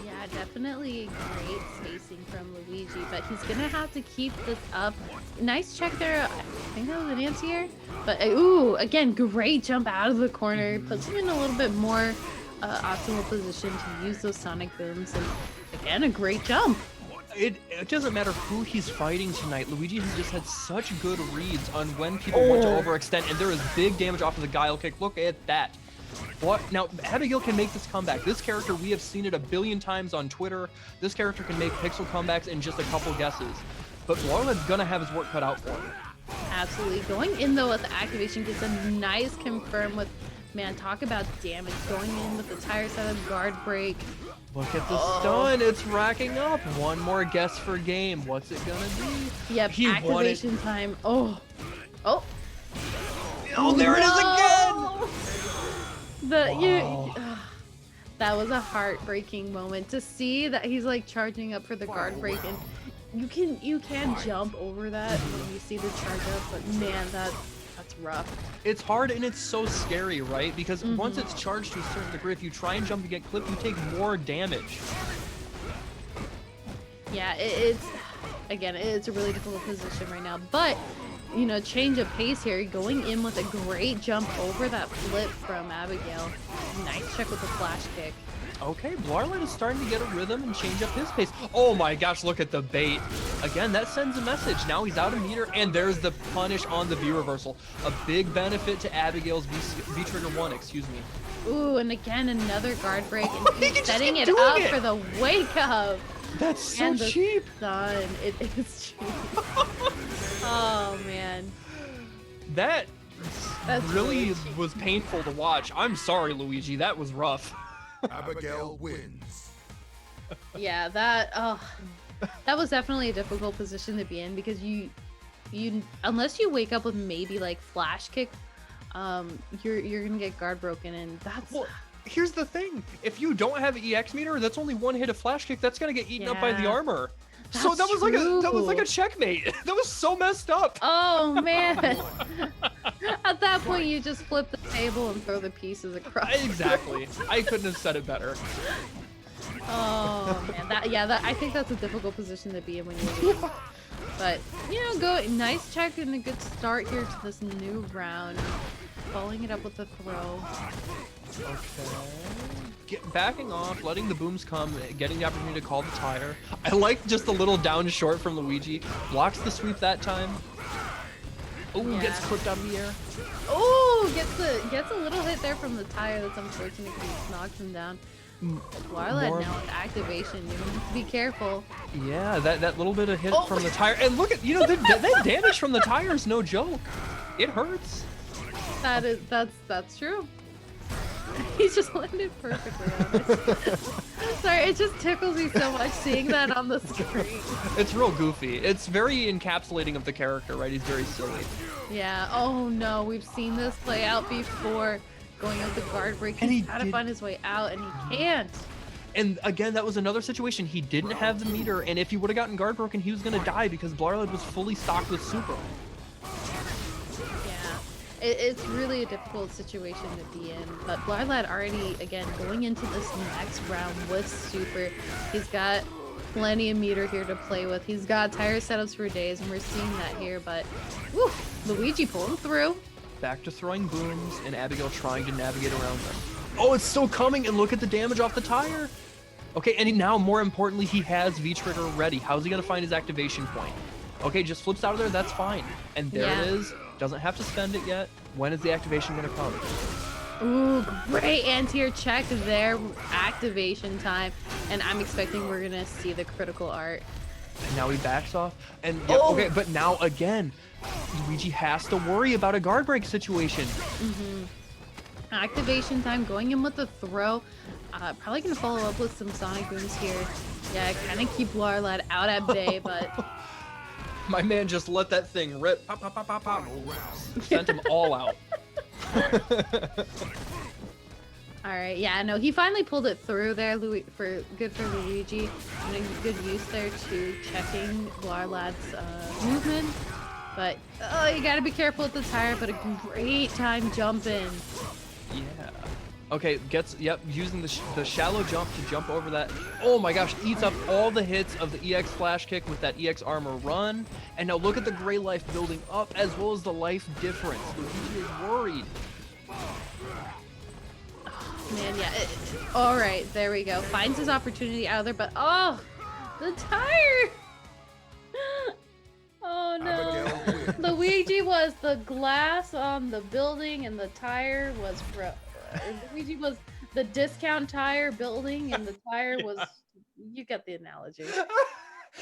Yeah, definitely great spacing from Luigi, but he's gonna have to keep this up. Nice check there. I think that was an anti-air. But ooh, again, great jump out of the corner. Puts him in a little bit more optimal position to use those sonic booms, and again, a great jump. It doesn't matter who he's fighting tonight. Luigi has just had such good reads on when people want to overextend, and there is big damage off of the guile kick. Look at that. What? Now, Abigail can make this comeback. This character, we have seen it a billion times on Twitter. This character can make pixel comebacks in just a couple guesses. But Blarlad's gonna have his work cut out for him. Absolutely. Going in though with the activation gets a nice confirm with, man, talk about damage. Going in with the tire setup, guard break. Look at the stun, it's racking up. One more guess for game. What's it gonna be? Yep, activation time. Oh, there it is again! That was a heartbreaking moment to see that he's like charging up for the guard break, and you can jump over that when you see the charge up, but man, that's rough. It's hard and it's so scary, right? Because once it's charged to a certain degree, if you try and jump and get clipped, you take more damage. Yeah, it's a really difficult position right now, but you know, change of pace here, going in with a great jump over that flip from Abigail. Nice check with the flash kick. Okay, Blarlad is starting to get a rhythm and change up his pace. Oh my gosh, look at the bait. Again, that sends a message. Now he's out of meter, and there's the punish on the V reversal. A big benefit to Abigail's V trigger 1, excuse me. Ooh, and again, another guard break, and he's setting it up for the wake up. That's so cheap. Stun. It is cheap. Oh man. That's really was painful to watch. I'm sorry, Luigi. That was rough. Abigail wins. Yeah, that was definitely a difficult position to be in, because you unless you wake up with maybe like flash kick, you're gonna get guard broken, and that's. Well, here's the thing: if you don't have an EX meter, that's only one hit of flash kick. That's gonna get eaten up by the armor. So that was like a checkmate. That was so messed up. Oh man. At that point, you just flip the table and throw the pieces across. Exactly. I couldn't have said it better. Oh man, I think that's a difficult position to be in when you lose. But you know, nice check and a good start here to this new round. Following it up with the throw. Okay. Backing off, letting the booms come, getting the opportunity to call the tire. I like just a little down short from Luigi. Blocks the sweep that time. Oh, yeah. Gets clipped out of the air. Oh, gets a little hit there from the tire. That's unfortunate because it knocks him down. Blarlad now with activation. You need to be careful. Yeah, that little bit of hit from the tire. And look at, that damage from the tire is no joke. It hurts. That's true. He's just landed perfectly on it. Sorry, it just tickles me so much seeing that on the screen. It's real goofy. It's very encapsulating of the character, right? He's very silly. Yeah. Oh no, we've seen this play out before. Going up the guard break, he's got to find his way out, and he can't. And again, that was another situation. He didn't have the meter, and if he would have gotten guard broken, he was going to die because Blarlad was fully stocked with super. It's really a difficult situation to be in, but Blarlad already, again, going into this next round with super. He's got plenty of meter here to play with. He's got tire setups for days, and we're seeing that here, but whew, Luigi pulling through. Back to throwing booms, and Abigail trying to navigate around them. Oh, it's still coming, and look at the damage off the tire. Okay, and now, more importantly, he has V-Trigger ready. How's he going to find his activation point? Okay, just flips out of there, that's fine. And there it is. Doesn't have to spend it yet. When is the activation going to come? Ooh, great anti-air check there. Activation time. And I'm expecting we're going to see the critical art. And now he backs off. And okay, but now again, Luigi has to worry about a guard break situation. Activation time, going in with the throw. Probably gonna follow up with some sonic booms here. Yeah, kind of keep Blarlad out at bay, but my man just let that thing rip. Pop, pop, pop, pop, pop. Sent him all out. All right, yeah, no, he finally pulled it through there. Good for Luigi. And a good use there to checking Blarlad's movement. But you gotta be careful with the tire. But a great time jumping. Yeah. Okay, using the shallow jump to jump over that. Oh my gosh, eats up all the hits of the EX flash kick with that EX armor run. And now look at the gray life building up as well as the life difference. Luigi is worried. Oh, man, yeah. All right, there we go. Finds his opportunity out of there, but oh, the tire. Oh no. Luigi was the glass on the building and the tire was Luigi was the discount tire building and the tire was you get the analogy.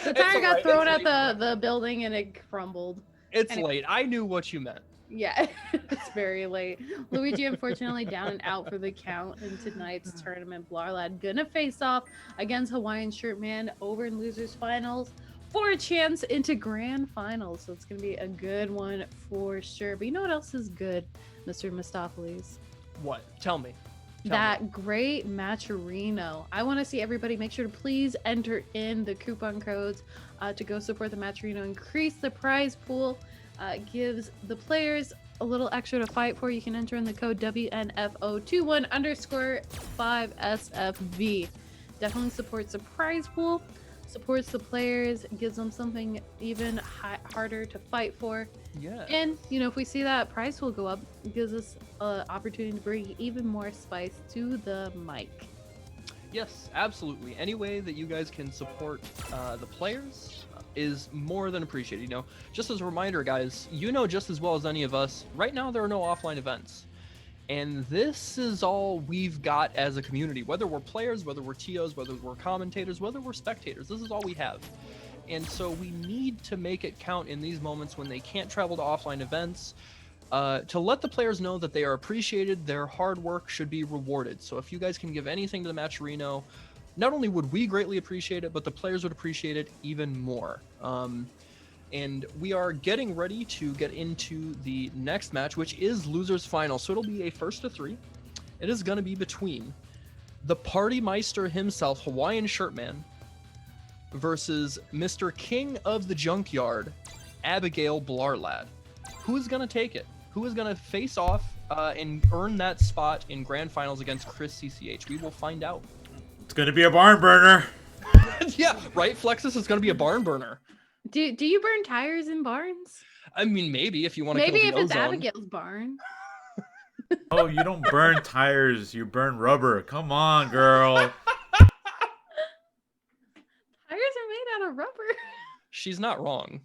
The tire got thrown at the building and it crumbled. It's late. I knew what you meant. Yeah, it's very late. Luigi unfortunately down and out for the count in tonight's tournament. Blarlad gonna face off against Hawaiian Shirt Man over in losers finals for a chance into grand finals. So it's gonna be a good one for sure. But you know what else is good, Mr. Mistopheles? What? Tell me. That great Matcherino. I want to see everybody make sure to please enter in the coupon codes to go support the Matcherino. Increase the prize pool. Gives the players a little extra to fight for. You can enter in the code WNF2021_5SFV. Definitely supports the prize pool. Supports the players, gives them something even harder to fight for. Yeah. And, you know, if we see that price will go up, it gives us an opportunity to bring even more spice to the mic. Yes, absolutely. Any way that you guys can support the players is more than appreciated. You know, just as a reminder, guys, you know just as well as any of us, right now there are no offline events. And this is all we've got as a community, whether we're players, whether we're TOs, whether we're commentators, whether we're spectators. This is all we have. And so we need to make it count in these moments when they can't travel to offline events, to let the players know that they are appreciated, their hard work should be rewarded. So if you guys can give anything to the Matcherino, not only would we greatly appreciate it, but the players would appreciate it even more. And we are getting ready to get into the next match, which is losers final. So it'll be a 1-3. It is going to be between the Party Meister himself, Hawaiian Shirtman, versus Mr. King of the Junkyard, Abigail Blarlad. Who is going to take it? Who is going to face off and earn that spot in grand finals against Chris CCH? We will find out. It's going to be a barn burner. Yeah, right, Flexus? It's going to be a barn burner. Do you burn tires in barns? I mean, maybe if you want to kill the ozone. Maybe if it's Abigail's barn. Oh, you don't burn tires, you burn rubber. Come on, girl. Tires are made out of rubber. She's not wrong.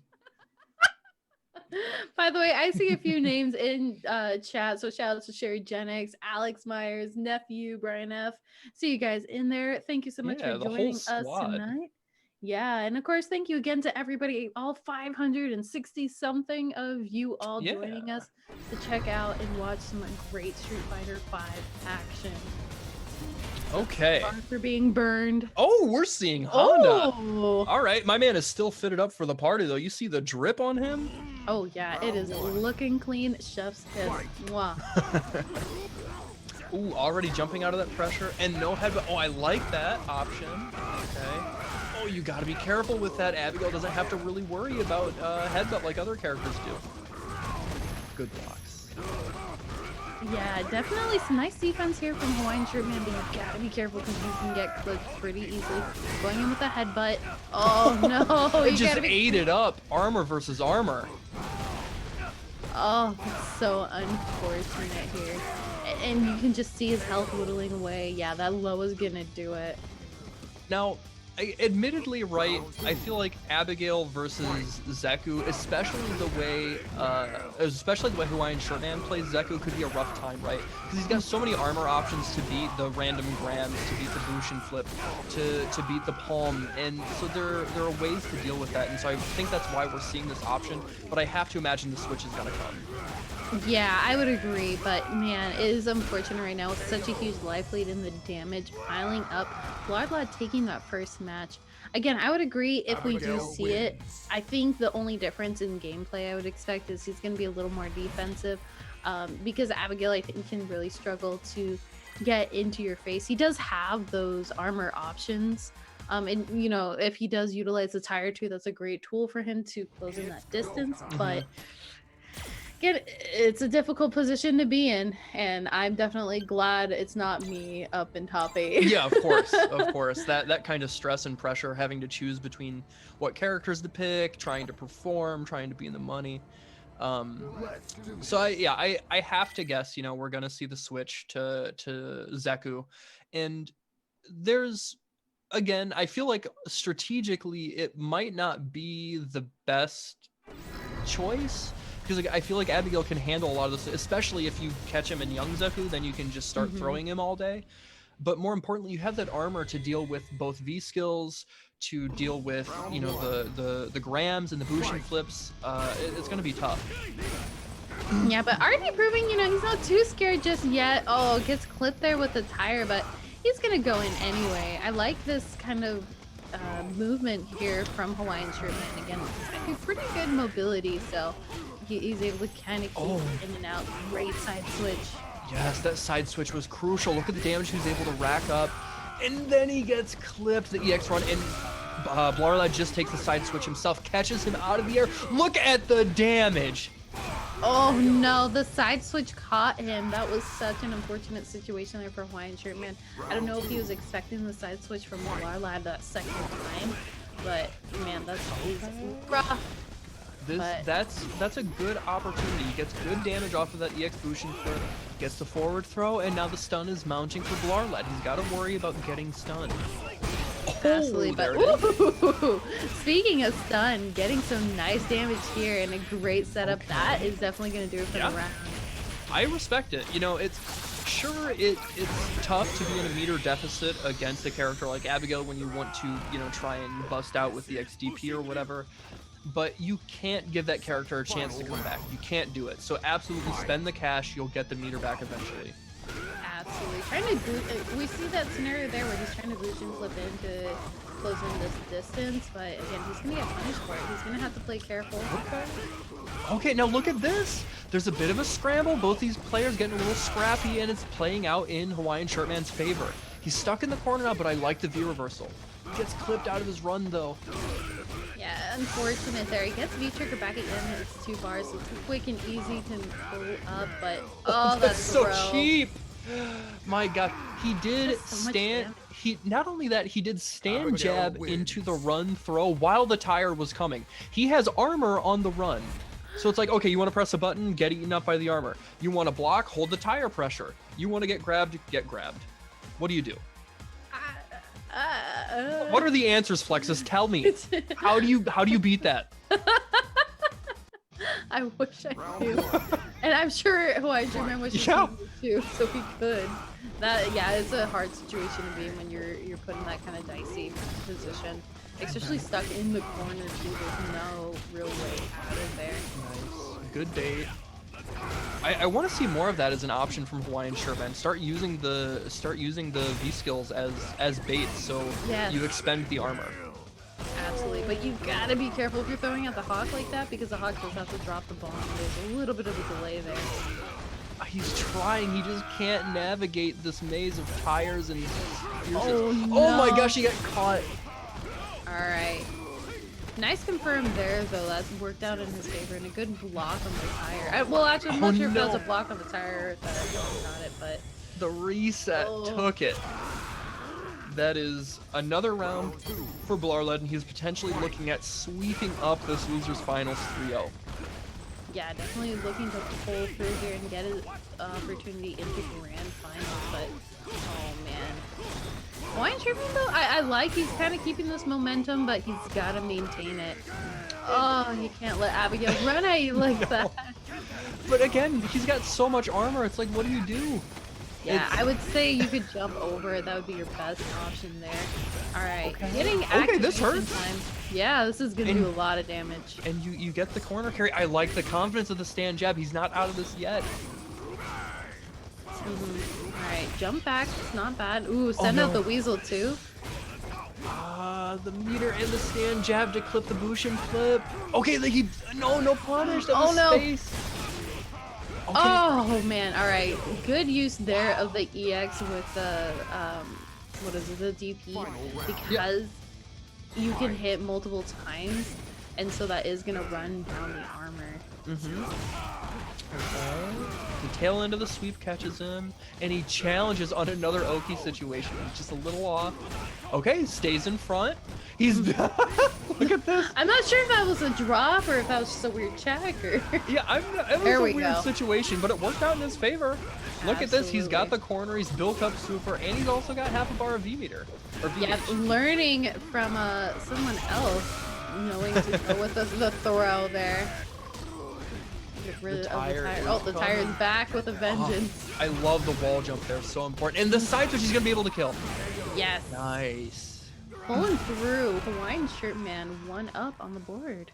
By the way, I see a few names in chat, so shout out to Sherry Genix, Alex Myers, Nephew, Brian F. See you guys in there. Thank you so much for joining us tonight. Yeah, and of course, thank you again to everybody, all 560 something of you all joining us to check out and watch some great Street Fighter 5 action. Okay. Sorry for being burned. Oh, we're seeing Honda. Oh. All right, my man is still fitted up for the party, though. You see the drip on him? Oh, yeah, it is looking clean. Chef's kiss. Mwah. Ooh, already jumping out of that pressure and no headbutt. Oh, I like that option. Okay. Oh, you got to be careful with that. Abigail doesn't have to really worry about headbutt like other characters do. Good blocks. Yeah, definitely some nice defense here from Hawaiian Shirtman, but you gotta be careful because you can get clipped pretty easily. Going in with a headbutt. Oh no! It just ate it up. Armor versus armor. Oh, it's so unfortunate here. And you can just see his health whittling away. Yeah, that low is gonna do it. Now, admittedly, right, I feel like Abigail versus Zeku, especially the way Hawaiian Shirtman plays Zeku, could be a rough time, right? Because he's got so many armor options to beat the random grams, to beat the Bushin flip, to beat the palm, and so there are ways to deal with that, and so I think that's why we're seeing this option, but I have to imagine the switch is gonna come. Yeah, I would agree, but man, it is unfortunate right now with such a huge life lead and the damage piling up. BlazBlue taking that first match. Again, I would agree if we do see it. I think the only difference in gameplay I would expect is he's going to be a little more defensive because Abigail, I think, can really struggle to get into your face. He does have those armor options. And, you know, if he does utilize the tire too, that's a great tool for him to close in that distance. But again, it's a difficult position to be in, and I'm definitely glad it's not me up in top 8. Yeah, of course, of course. That kind of stress and pressure, having to choose between what characters to pick, trying to perform, trying to be in the money. So I have to guess, you know, we're gonna see the switch to Zeku, and there's, again, I feel like strategically it might not be the best choice. Because I feel like Abigail can handle a lot of this, especially if you catch him in young Zeku, then you can just start throwing him all day. But more importantly, you have that armor to deal with both V skills, to deal with, you know, the grams and the Bushin flips. It's going to be tough. Yeah, but already proving, you know, he's not too scared just yet. Oh, gets clipped there with the tire, but he's going to go in anyway. I like this kind of movement here from Hawaiian Shirtman. Again, it's pretty good mobility, so he's able to kind of keep in and out. Great side switch. Yes, that side switch was crucial. Look at the damage he was able to rack up. And then he gets clipped, the EX run, and BlazBlue just takes the side switch himself, catches him out of the air. Look at the damage. Oh no, the side switch caught him. That was such an unfortunate situation there for Hawaiian Shirtman. I don't know if he was expecting the side switch from BlazBlue that second time, but man, that's rough. That's a good opportunity. He gets good damage off of that EX Bushin flip, gets the forward throw, and now the stun is mounting for BlazBlue. He's got to worry about getting stunned. Absolutely, but speaking of stun, getting some nice damage here and a great setup, that is definitely going to do it for the round. I respect it. You know, it's tough to be in a meter deficit against a character like Abigail when you want to, you know, try and bust out with the XDP or whatever. But you can't give that character a chance to come back. You can't do it. So absolutely spend the cash. You'll get the meter back eventually. Absolutely. We see that scenario there where he's trying to Bushin flip in to close in this distance, but again, he's going to get punished for it. He's going to have to play careful. Okay, now look at this. There's a bit of a scramble. Both these players getting a little scrappy, and it's playing out in Hawaiian Shirtman's favor. He's stuck in the corner now, but I like the V reversal. He gets clipped out of his run, though. Yeah, unfortunate there. He gets V-trigger back again. It's too far, so it's quick and easy to pull up, but that's so cheap. My God, he did stand. Not only that, he did stand jab into the run throw while the tire was coming. He has armor on the run. So it's like, okay, you want to press a button, get eaten up by the armor. You want to block, hold the tire pressure. You want to get grabbed, get grabbed. What do you do? What are the answers, Flexus? Tell me. How do you beat that? I wish I knew. And I'm sure Hawaiian Shirtman wishes he knew too, so he could. It's a hard situation to be in when you're put in that kind of dicey position. Especially stuck in the corner too. There's no real way out of there. Nice. Good bait. I want to see more of that as an option from Hawaiian Shirtman. Start using the V skills as bait, so you expend the armor. Absolutely, but you gotta be careful if you're throwing out the Hawk like that, because the Hawk does have to drop the bomb. There's a little bit of a delay there. He's trying, he just can't navigate this maze of tires and no. Oh my gosh, he got caught. Alright. Nice confirm there, though. That's worked out in his favor, and a good block on the tire. Well, actually, I'm not sure if that was a block on the tire or if that got it, but... The reset took it. That is another round for BlazBlue, and he's potentially looking at sweeping up this loser's finals 3-0. Yeah, definitely looking to pull through here and get his opportunity into Grand Finals, but oh man. Hawaiian Sherman though, I like he's kind of keeping this momentum, but he's got to maintain it. Oh, you can't let Abigail run at you like that. But again, he's got so much armor, it's like, what do you do? Yeah, I would say you could jump over it. That would be your best option there. All right, getting activation this hurts. time. Yeah, this is gonna do a lot of damage. And you get the corner carry. I like the confidence of the stand jab. He's not out of this yet. All right, jump back. It's not bad. Ooh, send out the weasel too. The meter and the stand jab to clip the Bushin flip. Okay, no punish. That was space. Okay. Oh man, all right. Good use there of the EX with the what is it, the DP, because you can hit multiple times, and so that is gonna run down the armor. Okay. The tail end of the sweep catches him, and he challenges on another Oki situation. He's just a little off. Okay, stays in front. He's look at this. I'm not sure if that was a drop or if that was just a weird check. Or... Yeah, it was a weird situation, but it worked out in his favor. Look at this. He's got the corner. He's built up super, and he's also got half a bar of V meter. Yeah, learning from someone else, knowing to go with the throw there. Get rid of the tire. Oh, the tire's back with a vengeance. I love the wall jump there. So important. And the side switch he's gonna be able to kill. Yes. Nice. Pulling through. Hawaiian Shirt Man 1 up on the board.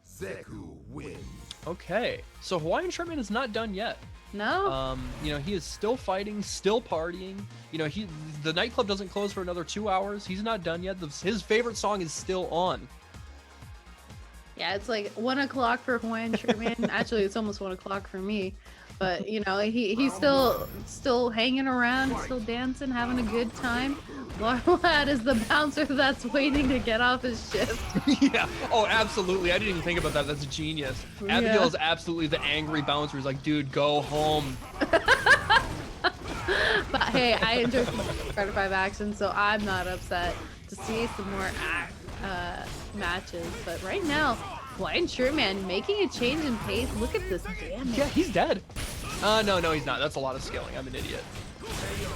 Zeku wins. Okay, so Hawaiian Shirt Man is not done yet. No. You know, he is still fighting, still partying. You know, the nightclub doesn't close for another 2 hours. He's not done yet. His favorite song is still on. Yeah, it's like 1 o'clock for Hawaiian Shirt Man. Actually, it's almost 1 o'clock for me. But you know, he's still hanging around, still dancing, having a good time. Lad is the bouncer that's waiting to get off his shift. Yeah. Oh, absolutely. I didn't even think about that. That's genius. Yeah. Abigail is absolutely the angry bouncer. He's like, dude, go home. But hey, I enjoy some Fighter 5 action, so I'm not upset to see some more matches. But right now, Hawaiian Shirt Man making a change in pace. Look at this damage. Yeah, he's dead. No, he's not. That's a lot of skilling. I'm an idiot.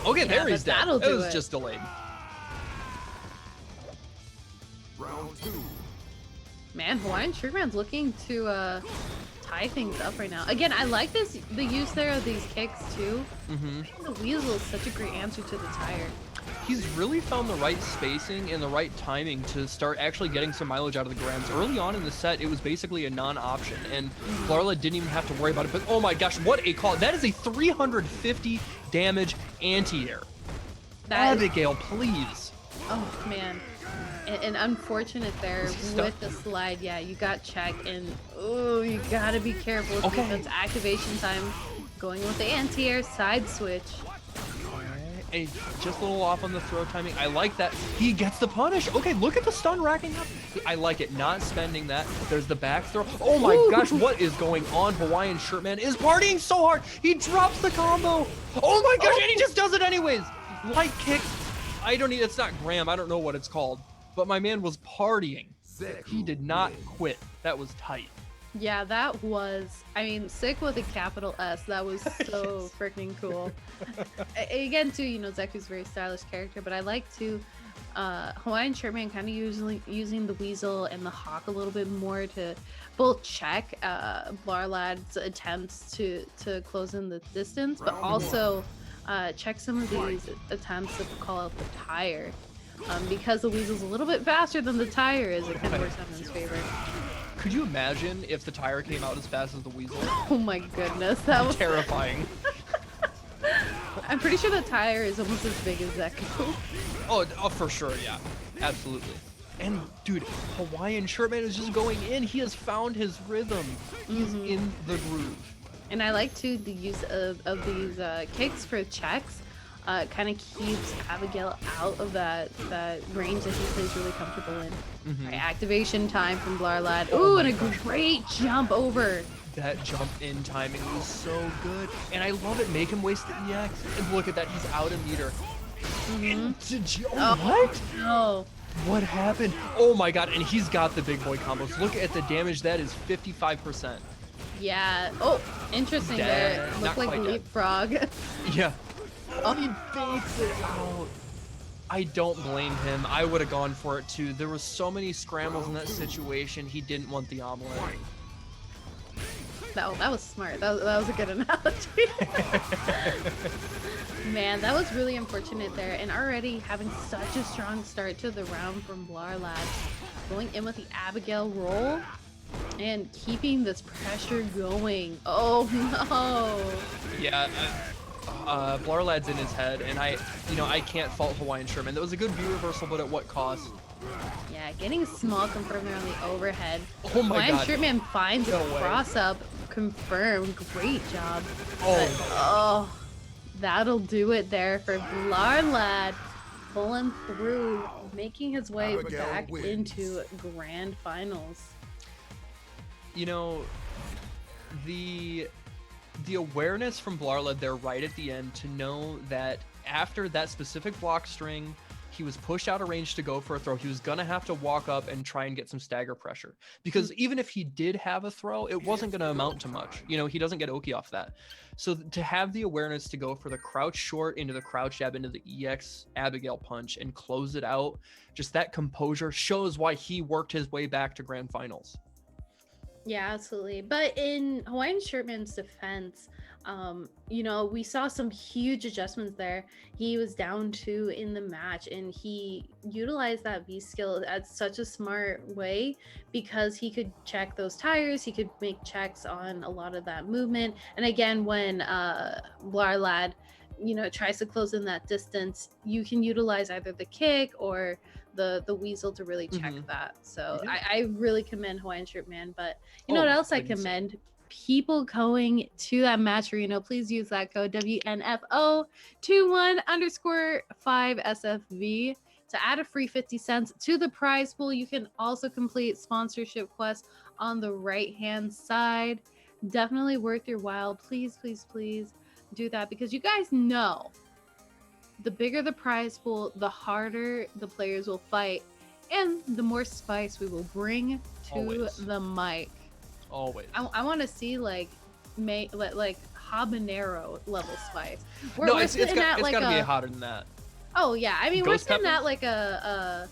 Okay, yeah, there he's dead. It was just delayed. Round 2. Man, Hawaiian Shirt Man's looking to tie things up right now. Again, I like the use there of these kicks too. I think the weasel is such a great answer to the tire. He's really found the right spacing and the right timing to start actually getting some mileage out of the grams. Early on in the set, it was basically a non-option, and Blarla didn't even have to worry about it. But oh my gosh, what a call. That is a 350 damage anti-air. Abigail, please. Oh, man. And unfortunate there with the slide. Yeah, you got checked, and oh, you gotta be careful with defense activation time. Going with the anti-air side switch. And just a little off on the throw timing. I like that. He gets the punish. Okay, look at the stun racking up. I like it. Not spending that. There's the back throw. Oh my gosh, what is going on? Hawaiian Shirt Man is partying so hard. He drops the combo. Oh my gosh, and he just does it anyways. Light kick. It's not Graham. I don't know what it's called. But my man was partying. He did not quit. That was tight. Yeah, that was, I mean, sick with a capital S. That was so freaking cool. Again, too, you know, Zeku's a very stylish character, but I like to Hawaiian Shirt Man kind of using the weasel and the hawk a little bit more to both check Blarlad's attempts to close in the distance, but also check some of these attempts to call out the tire. Because the weasel's a little bit faster than the tire is, it kind of works out in his favor. Could you imagine if the tire came out as fast as the weasel? Oh my goodness, that was terrifying. I'm pretty sure the tire is almost as big as Zeku. Oh, for sure, yeah. Absolutely. And dude, Hawaiian Shirt Man is just going in. He has found his rhythm. He's in the groove. And I like too the use of these kicks for checks. Kind of keeps Abigail out of that range that he plays really comfortable in. Right, activation time from Blarlad. Ooh, and a great jump over. That jump in timing was so good. And I love it. Make him waste the EX. And look at that. He's out of meter. What? No. What happened? Oh my god. And he's got the big boy combos. Look at the damage. That is 55%. Yeah. Oh, interesting there. Looked like leapfrog. Yeah. Oh, he fakes it out. I don't blame him. I would have gone for it too. There were so many scrambles in that situation. He didn't want the omelet. That was smart. That was a good analogy. Man, that was really unfortunate there. And already having such a strong start to the round from BlazBlue. Going in with the Abigail roll and keeping this pressure going. Oh no. Yeah. BlazBlue's in his head, and I can't fault Hawaiian Sherman. That was a good view reversal, but at what cost? Yeah, getting small confirmed there on the overhead. Oh my God. Hawaiian Sherman finds a cross up confirmed. Great job. Oh. But, that'll do it there for BlazBlue pulling through, making his way back into grand finals. You know, the awareness from BlazBlue there right at the end to know that after that specific block string, he was pushed out of range to go for a throw. He was going to have to walk up and try and get some stagger pressure. Because even if he did have a throw, it wasn't going to amount to much. You know, he doesn't get Oki off that. So to have the awareness to go for the crouch short into the crouch jab into the EX Abigail punch and close it out, just that composure shows why he worked his way back to grand finals. Yeah, absolutely. But in Hawaiian Sherman's defense, you know, we saw some huge adjustments there. He was down 2 in the match, and he utilized that V skill at such a smart way because he could check those tires. He could make checks on a lot of that movement. And again, when BlazBlue, you know, tries to close in that distance, you can utilize either the kick or the weasel to really check that. So I really commend Hawaiian Sherman. But you know what else I commend? People going to that match arena, please use that code WNF2021_5SFV to add a free 50 cents to the prize pool. You can also complete sponsorship quests on the right hand side. Definitely worth your while. Please, please, please do that, because you guys know the bigger the prize pool, the harder the players will fight, and the more spice we will bring to the mic. Always. I want to see like habanero level spice. It's got to be hotter than that. Oh yeah, I mean we're sitting at peppers? like a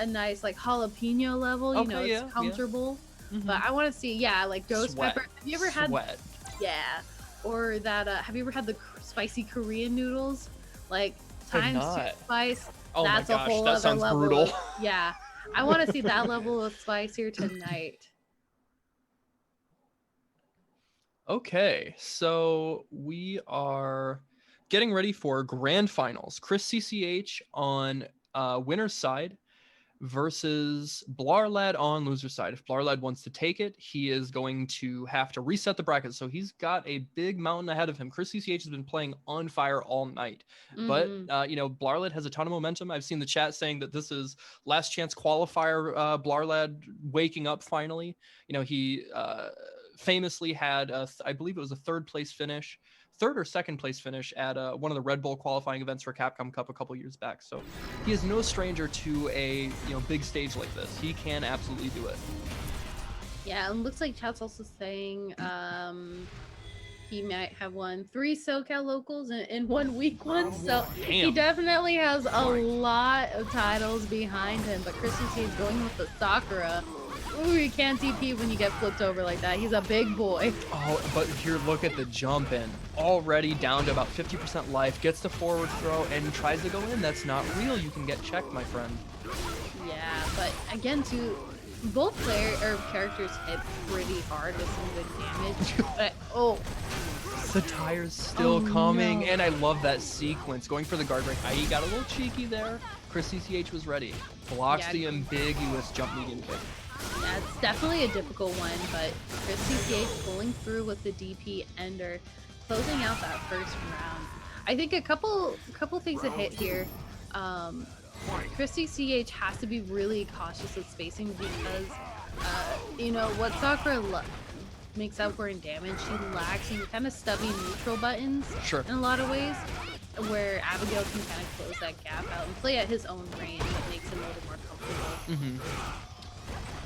nice like jalapeno level. You know, it's comfortable. But I want to see like ghost pepper. Have you ever had? Yeah. Or that? Have you ever had the spicy Korean noodles? Like times 2 spice. Oh That's my gosh, a whole that other sounds level. brutal. Yeah, I want to see that level of spice here tonight. Okay, so we are getting ready for grand finals. Chris CCH on winner's side versus BlazBlue on loser's side. If BlazBlue wants to take it, he is going to have to reset the bracket. So he's got a big mountain ahead of him. Chris CCH has been playing on fire all night. But, you know, BlazBlue has a ton of momentum. I've seen the chat saying that this is last chance qualifier, BlazBlue waking up finally. You know, he famously had, I believe it was a third or second place finish at one of the Red Bull qualifying events for Capcom Cup a couple years back. So he is no stranger to a big stage like this. He can absolutely do it. Yeah, and looks like chat's also saying he might have won 3 SoCal locals in 1 week one. So he definitely has a lot of titles behind him. But Chris is going with the Sakura. Ooh, you can't DP when you get flipped over like that. He's a big boy. Oh, but here, look at the jump in. Already down to about 50% life. Gets the forward throw and tries to go in. That's not real. You can get checked, my friend. Yeah, but again, too, both characters hit pretty hard with some good damage. But, the tire's still coming, no. and I love that sequence. Going for the guard break. He got a little cheeky there. Chris CCH was ready. Blocks the ambiguous jump medium kick. Yeah, it's definitely a difficult one, but Chris CCH pulling through with the DP ender, closing out that first round. I think a couple things to hit here. Chris CCH has to be really cautious with spacing because, you know, what Sakura makes up for in damage, she lacks in kind of stubby neutral buttons in a lot of ways, where Abigail can kind of close that gap out and play at his own range that makes him a little more comfortable.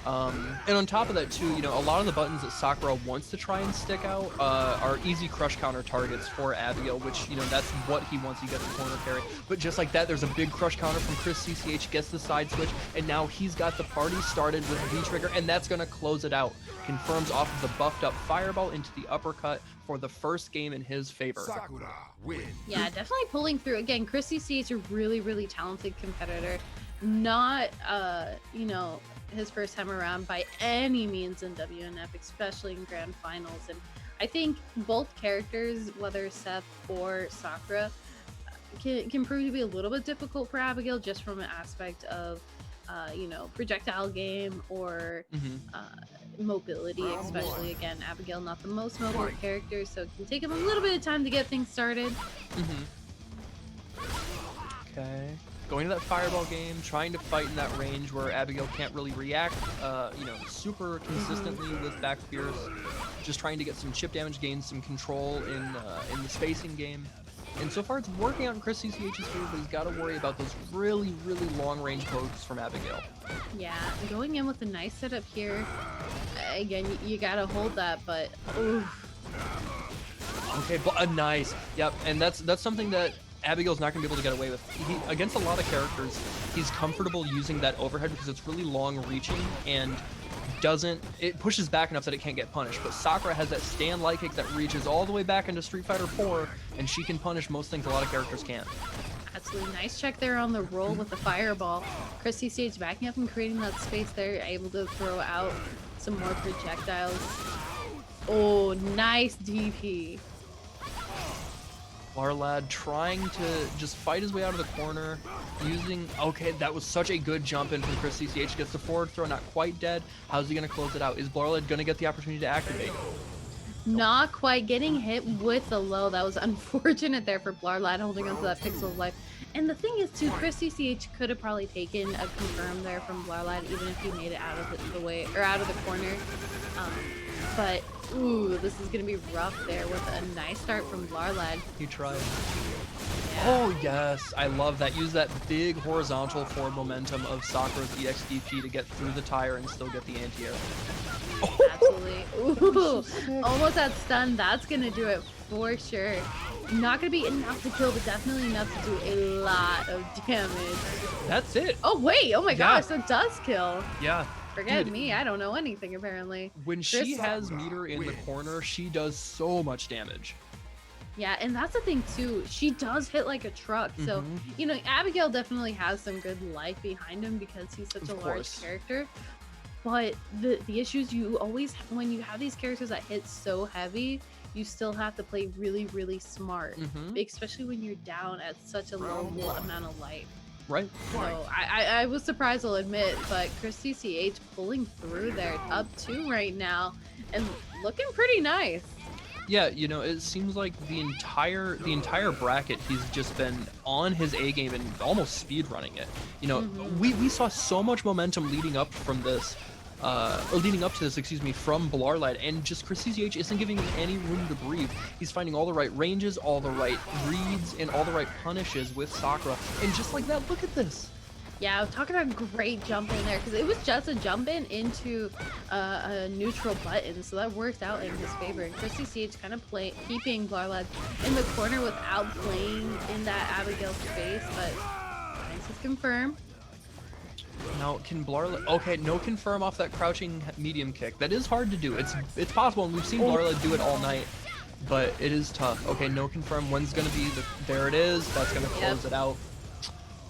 And on top of that too, you know, a lot of the buttons that Sakura wants to try and stick out are easy crush counter targets for Abigail, which, you know, that's what he wants. He gets the corner carry. But just like that, there's a big crush counter from Chris CCH, gets the side switch, and now he's got the party started with V-Trigger, and that's going to close it out. Confirms off of the buffed up fireball into the uppercut for the first game in his favor. Sakura win. Yeah, definitely pulling through. Again, Chris CCH, a really, really talented competitor. Not, you know, his first time around by any means in WNF, especially in grand finals. And I think both characters, whether Seth or Sakura, can prove to be a little bit difficult for Abigail, just from an aspect of you know, projectile game or mobility, especially. Again, Abigail not the most mobile character, so it can take him a little bit of time to get things started. Okay. Going to that fireball game, trying to fight in that range where Abigail can't really react, you know, super consistently with back Fierce. Just trying to get some chip damage, gain some control in the spacing game. And so far it's working out in Chris CCH's favor, but he's got to worry about those really, really long range pokes from Abigail. Yeah, going in with a nice setup here. Again, you got to hold that, but oof. Okay, but nice. Yep, and that's something that Abigail's not going to be able to get away with. Against a lot of characters, he's comfortable using that overhead because it's really long reaching and it pushes back enough that it can't get punished. But Sakura has that stand light kick that reaches all the way back into Street Fighter 4, and she can punish most things a lot of characters can't. Absolutely nice check there on the roll with the fireball. Chris CCH backing up and creating that space there, able to throw out some more projectiles. Oh, nice DP. Larlad trying to just fight his way out of the corner, using... Okay, that was such a good jump in from Chris CCH. Gets the forward throw, not quite dead. How's he going to close it out? Is Larlad going to get the opportunity to activate? Not quite getting hit with the low. That was unfortunate there for Larlad, holding onto that pixel of life. And the thing is, too, Chris CCH could have probably taken a confirm there from Larlad, even if he made it out of the way, or out of the corner. But ooh, this is gonna be rough there with a nice start from Larlad. He tried. Yeah. Oh yes, I love that. Use that big horizontal forward momentum of Sakura's EXDP to get through the tire and still get the anti-air. Absolutely. Ooh, almost that stun. That's gonna do it for sure. Not gonna be enough to kill, but definitely enough to do a lot of damage. That's it. Oh wait, oh my gosh, that does kill. Yeah. Forget me, I don't know anything apparently. When she has Mira in the corner, she does so much damage. Yeah, and that's the thing too. She does hit like a truck. So, you know, Abigail definitely has some good life behind him because he's such a large character. But the issues you always, when you have these characters that hit so heavy, you still have to play really, really smart. Especially when you're down at such a low amount of life. Right. So I was surprised, I'll admit, but Chris CCH pulling through there, up 2 right now, and looking pretty nice. Yeah, you know, it seems like the entire bracket, he's just been on his A game and almost speed running it. You know, we saw so much momentum leading up from this. Leading up to this, excuse me, from Blarlad, and just Chris CCH isn't giving him any room to breathe. He's finding all the right ranges, all the right reads, and all the right punishes with Sakura. And just like that, look at this. Yeah, I'm talking about a great jump in there, because it was just a jump in into a neutral button, so that worked out in his favor. And Chris CCH kind of keeping Blarlad in the corner without playing in that Abigail space, but nice to confirm. Now, can Blarlad... Okay, no confirm off that crouching medium kick. That is hard to do. It's possible, and we've seen Blarlad do it all night, but it is tough. Okay, no confirm. When's going to be the... There it is. That's going to close it out.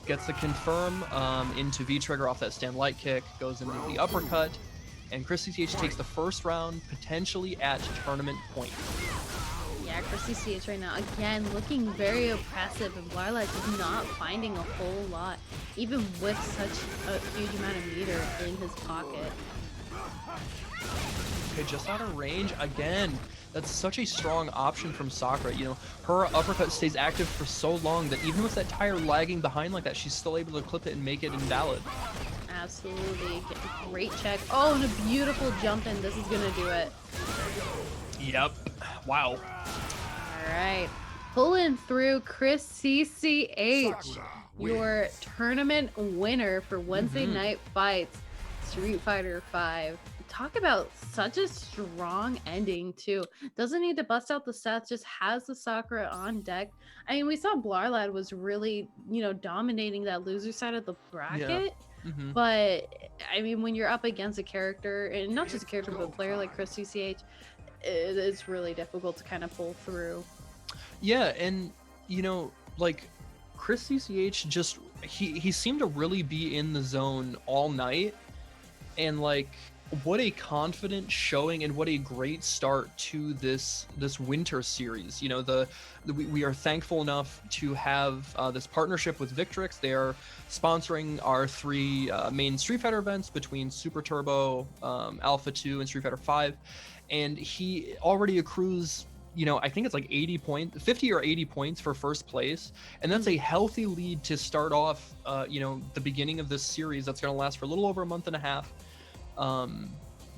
Gets the confirm into V-Trigger off that stand light kick, goes into the uppercut, and Chris CCH takes the first round, potentially at tournament point. Yeah, Chris CCH right now, again, looking very oppressive, and Blarlad is not finding a whole lot, even with such a huge amount of meter in his pocket. Okay, just out of range again. That's such a strong option from Sakura. You know, her uppercut stays active for so long that even with that tire lagging behind like that, she's still able to clip it and make it invalid. Absolutely. Great check. Oh, and a beautiful jump in. This is going to do it. Yep. Wow. All right. Pulling through Chris CCH, your tournament winner for Wednesday Night Fights. Street Fighter 5. Talk about such a strong ending too. Doesn't need to bust out the stats, just has the Sakura on deck. I mean, we saw Blarlad was really, dominating that loser side of the bracket. Yeah. But I mean, when you're up against a character, and not just a character, but a player like Chris CCH, it's really difficult to kind of pull through. Yeah, and like Chris CCH just he seemed to really be in the zone all night, and like what a confident showing and what a great start to this winter series. We are thankful enough to have this partnership with Victrix. They are sponsoring our 3 main Street Fighter events between Super Turbo, Alpha 2, and Street Fighter 5, and he already accrues I think it's like 50 or 80 points for first place, and that's a healthy lead to start off the beginning of this series that's going to last for a little over a month and a half.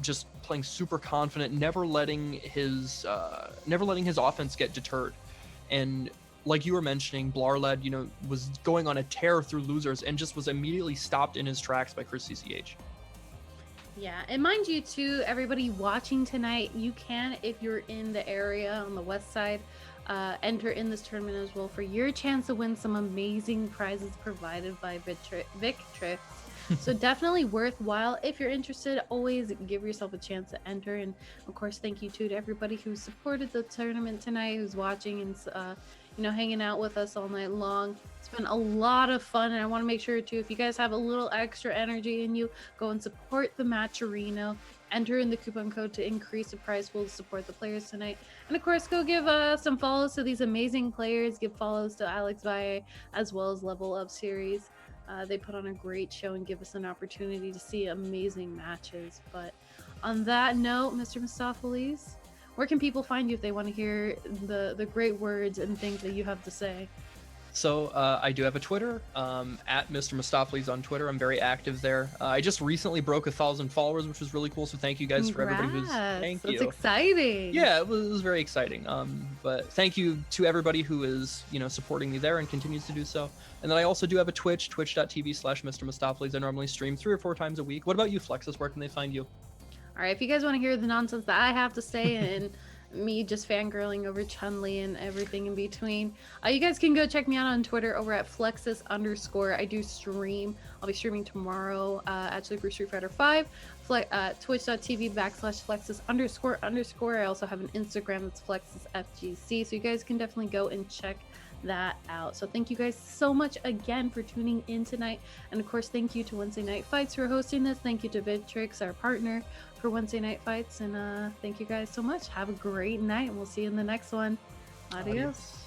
Just playing super confident, never letting his offense get deterred. And like you were mentioning, Blarlad, was going on a tear through losers and just was immediately stopped in his tracks by Chris CCH. Yeah, and mind you too, everybody watching tonight, you can, if you're in the area on the west side, enter in this tournament as well for your chance to win some amazing prizes provided by Victrix. So definitely worthwhile. If you're interested, always give yourself a chance to enter. And of course, thank you too to everybody who supported the tournament tonight, who's watching and hanging out with us all night long. It's been a lot of fun, and I want to make sure too, if you guys have a little extra energy in you, go and support the Matcherino. Enter in the coupon code to increase the prize pool to support the players tonight. And of course, go give some follows to these amazing players. Give follows to Alex Valle as well as Level Up Series. They put on a great show and give us an opportunity to see amazing matches. But on that note, Mr. Mistopheles, where can people find you if they want to hear the great words and things that you have to say? So I do have a Twitter, at Mr. Mistopheles on Twitter. I'm very active there. I just recently broke 1,000 followers, which was really cool. So thank you guys for everybody who's. Thank you. That's exciting. Yeah, it was very exciting. But thank you to everybody who is supporting me there and continues to do so. And then I also do have a Twitch, twitch.tv/Mr. Mistopheles. I normally stream 3 or 4 times a week. What about you, Flexus? Where can they find you? All right, if you guys want to hear the nonsense that I have to say and me just fangirling over Chun-Li and everything in between, you guys can go check me out on Twitter over at Flexus_. I do stream. I'll be streaming tomorrow, actually for Street Fighter 5. Twitch.tv/Flexus__. I also have an Instagram that's FlexusFGC, so you guys can definitely go and check that out. So thank you guys so much again for tuning in tonight, and of course thank you to Wednesday Night Fights for hosting this. Thank you to Victrix, our partner for Wednesday Night Fights, and thank you guys so much. Have a great night, and we'll see you in the next one. Adios.